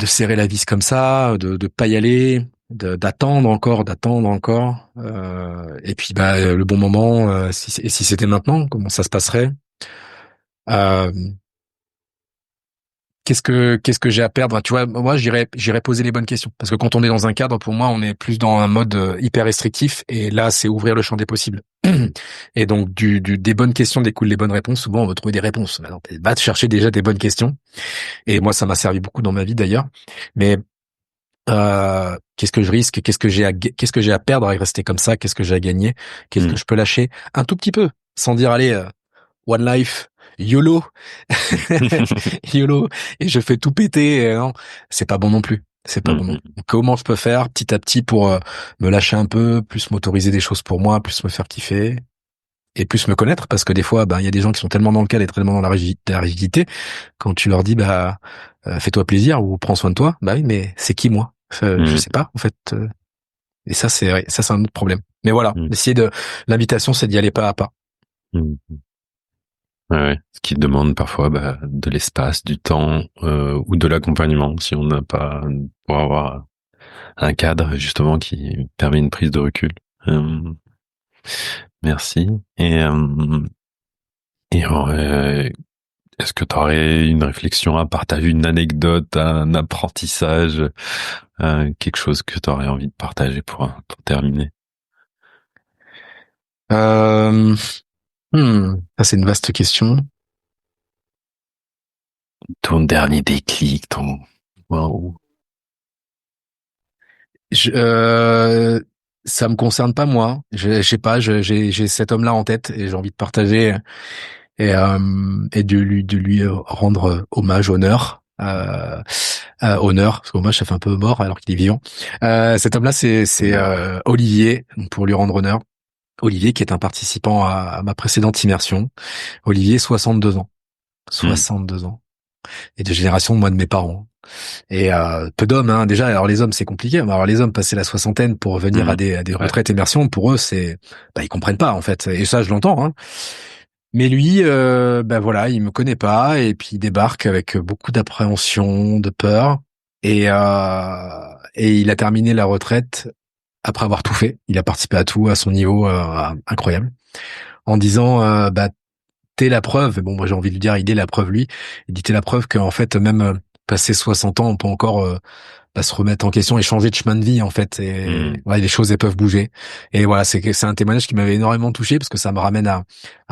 serrer la vis comme ça, de pas y aller, d'attendre encore, et puis bah le bon moment, si c'était maintenant, comment ça se passerait? Euh, qu'est-ce que j'ai à perdre? Tu vois, moi, j'irais poser les bonnes questions. Parce que quand on est dans un cadre, pour moi, on est plus dans un mode hyper restrictif. Et là, c'est ouvrir le champ des possibles. Et donc, des bonnes questions découlent les bonnes réponses. Souvent, on veut trouver des réponses. Alors, va te chercher déjà des bonnes questions. Et moi, ça m'a servi beaucoup dans ma vie, d'ailleurs. Mais, qu'est-ce que je risque? Qu'est-ce que j'ai à perdre à rester comme ça? Qu'est-ce que j'ai à gagner? Qu'est-ce que je peux lâcher? Un tout petit peu. Sans dire, allez, one life, YOLO, YOLO, et je fais tout péter. Non, c'est pas bon non plus. C'est pas bon non plus. Comment je peux faire petit à petit pour me lâcher un peu, plus m'autoriser des choses pour moi, plus me faire kiffer et plus me connaître, parce que des fois, il y a des gens qui sont tellement dans le cadre et tellement dans la rigidité, quand tu leur dis, fais-toi plaisir ou prends soin de toi, bah oui, mais c'est qui moi? Je sais pas en fait. Et ça, c'est un autre problème. Mais voilà, l'invitation, c'est d'y aller pas à pas. Ouais, ce qui demande parfois de l'espace, du temps ou de l'accompagnement si on n'a pas, pour avoir un cadre justement qui permet une prise de recul. Merci. Et est-ce que tu aurais une réflexion à partager, une anecdote, un apprentissage, quelque chose que tu aurais envie de partager pour terminer? Ça, c'est une vaste question. Ton dernier déclic, waouh. Ça me concerne pas moi. Je sais pas. J'ai cet homme-là en tête et j'ai envie de partager et de lui rendre hommage, honneur. Honneur, parce qu'hommage ça fait un peu mort alors qu'il est vivant. Cet homme-là, c'est Olivier, pour lui rendre honneur. Olivier, qui est un participant à ma précédente immersion. Olivier, 62 ans. 62 ans. Et de génération, moi, de mes parents. Et peu d'hommes, hein, déjà. Alors les hommes, c'est compliqué. Alors les hommes passer la soixantaine pour revenir à des retraites immersion, pour eux, c'est, ils comprennent pas en fait. Et ça, je l'entends. Hein. Mais lui, voilà, il me connaît pas, et puis il débarque avec beaucoup d'appréhension, de peur, et il a terminé la retraite après avoir tout fait. Il a participé à tout à son niveau incroyable, en disant t'es la preuve. Bon, moi j'ai envie de lui dire, il est la preuve lui. Il dit t'es la preuve qu'en fait même passé 60 ans, on peut encore se remettre en question et changer de chemin de vie en fait. Et les choses elles peuvent bouger. Et voilà, c'est un témoignage qui m'avait énormément touché parce que ça me ramène à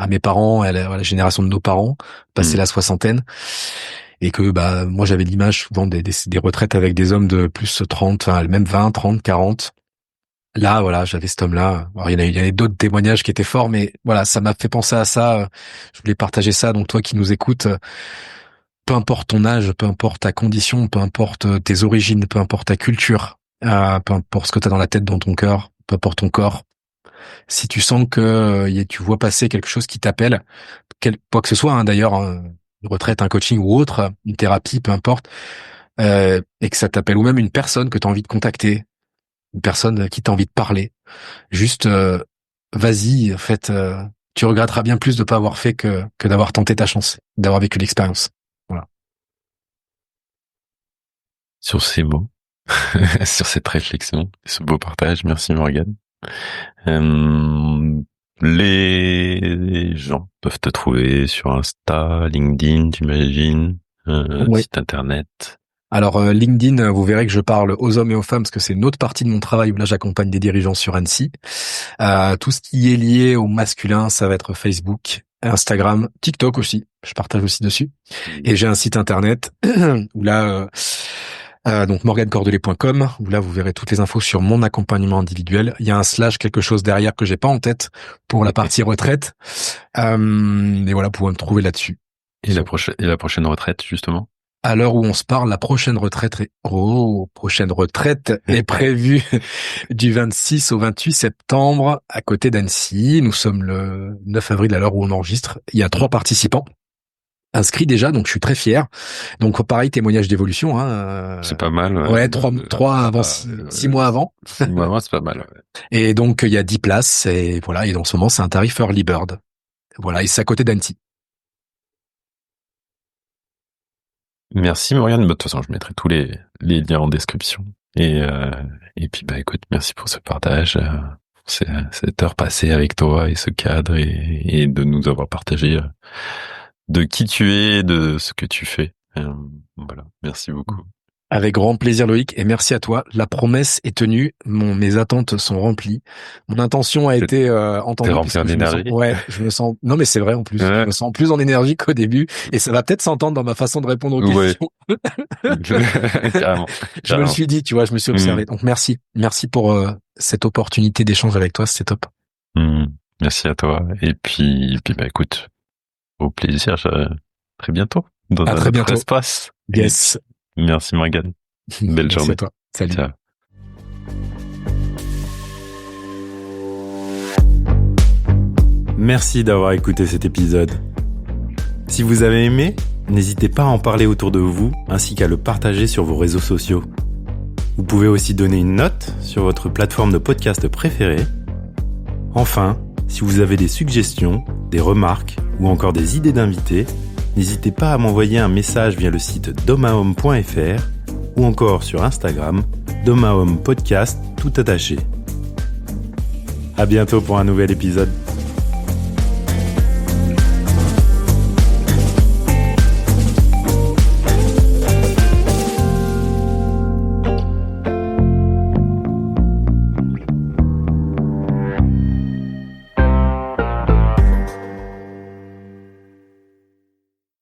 mes parents, à la génération de nos parents, passer la soixantaine. Et que moi j'avais l'image souvent des retraites avec des hommes de plus 30, enfin même 20, 30, 40. Là, voilà, j'avais cet homme-là. Alors, il y avait d'autres témoignages qui étaient forts, mais voilà, ça m'a fait penser à ça. Je voulais partager ça. Donc, toi qui nous écoutes, peu importe ton âge, peu importe ta condition, peu importe tes origines, peu importe ta culture, peu importe ce que tu as dans la tête, dans ton cœur, peu importe ton corps, si tu sens que tu vois passer quelque chose qui t'appelle, quoi que ce soit, hein, d'ailleurs, une retraite, un coaching ou autre, une thérapie, peu importe, et que ça t'appelle, ou même une personne que tu as envie de contacter, une personne qui t'a envie de parler. Juste, vas-y, en fait, tu regretteras bien plus de pas avoir fait que d'avoir tenté ta chance, d'avoir vécu l'expérience. Voilà. Sur ces mots, sur cette réflexion, ce beau partage, merci Morgane. Les gens peuvent te trouver sur Insta, LinkedIn, j'imagine, site internet. Alors LinkedIn, vous verrez que je parle aux hommes et aux femmes parce que c'est une autre partie de mon travail où là j'accompagne des dirigeants sur Annecy. Tout ce qui est lié au masculin, ça va être Facebook, Instagram, TikTok aussi. Je partage aussi dessus. Et j'ai un site internet où là Donc morgancordelet.com, où là vous verrez toutes les infos sur mon accompagnement individuel. Il y a un / quelque chose derrière que j'ai pas en tête pour la partie retraite. Et voilà, vous pouvez me trouver là-dessus. Et la prochaine retraite, justement? À l'heure où on se parle, la prochaine retraite est prévue du 26 au 28 septembre à côté d'Annecy. Nous sommes le 9 avril à l'heure où on enregistre. Il y a 3 participants inscrits déjà, donc je suis très fier. Donc pareil, témoignage d'évolution. C'est pas mal. Ouais, 3 avant, 6 mois avant. 6 mois avant, c'est pas mal. Ouais. Et donc il y a 10 places et voilà. Et en ce moment, c'est un tarif early bird. Voilà, et c'est à côté d'Annecy. Merci Morgane. De toute façon, je mettrai tous les liens en description. Et puis écoute, merci pour ce partage, cette heure passée avec toi et ce cadre et de nous avoir partagé de qui tu es, de ce que tu fais. Voilà, merci beaucoup. Avec grand plaisir Loïc, et merci à toi. La promesse est tenue, mes attentes sont remplies. Mon intention a été entendue. T'es rempli en énergie. Je me sens. Non mais c'est vrai en plus. Ouais. Je me sens plus en énergie qu'au début, et ça va peut-être s'entendre dans ma façon de répondre aux questions. Carrément. Je me le suis dit, tu vois, je me suis observé. Donc merci pour cette opportunité d'échange avec toi, c'était top. Merci à toi. Et puis écoute, au plaisir. Très bientôt dans un autre espace. Yes. Merci Morgane. Belle journée. Merci à toi. Salut. Ciao. Merci d'avoir écouté cet épisode. Si vous avez aimé, n'hésitez pas à en parler autour de vous ainsi qu'à le partager sur vos réseaux sociaux. Vous pouvez aussi donner une note sur votre plateforme de podcast préférée. Enfin, si vous avez des suggestions, des remarques ou encore des idées d'invités, n'hésitez pas à m'envoyer un message via le site domahome.fr ou encore sur Instagram, domahome podcast tout attaché. À bientôt pour un nouvel épisode.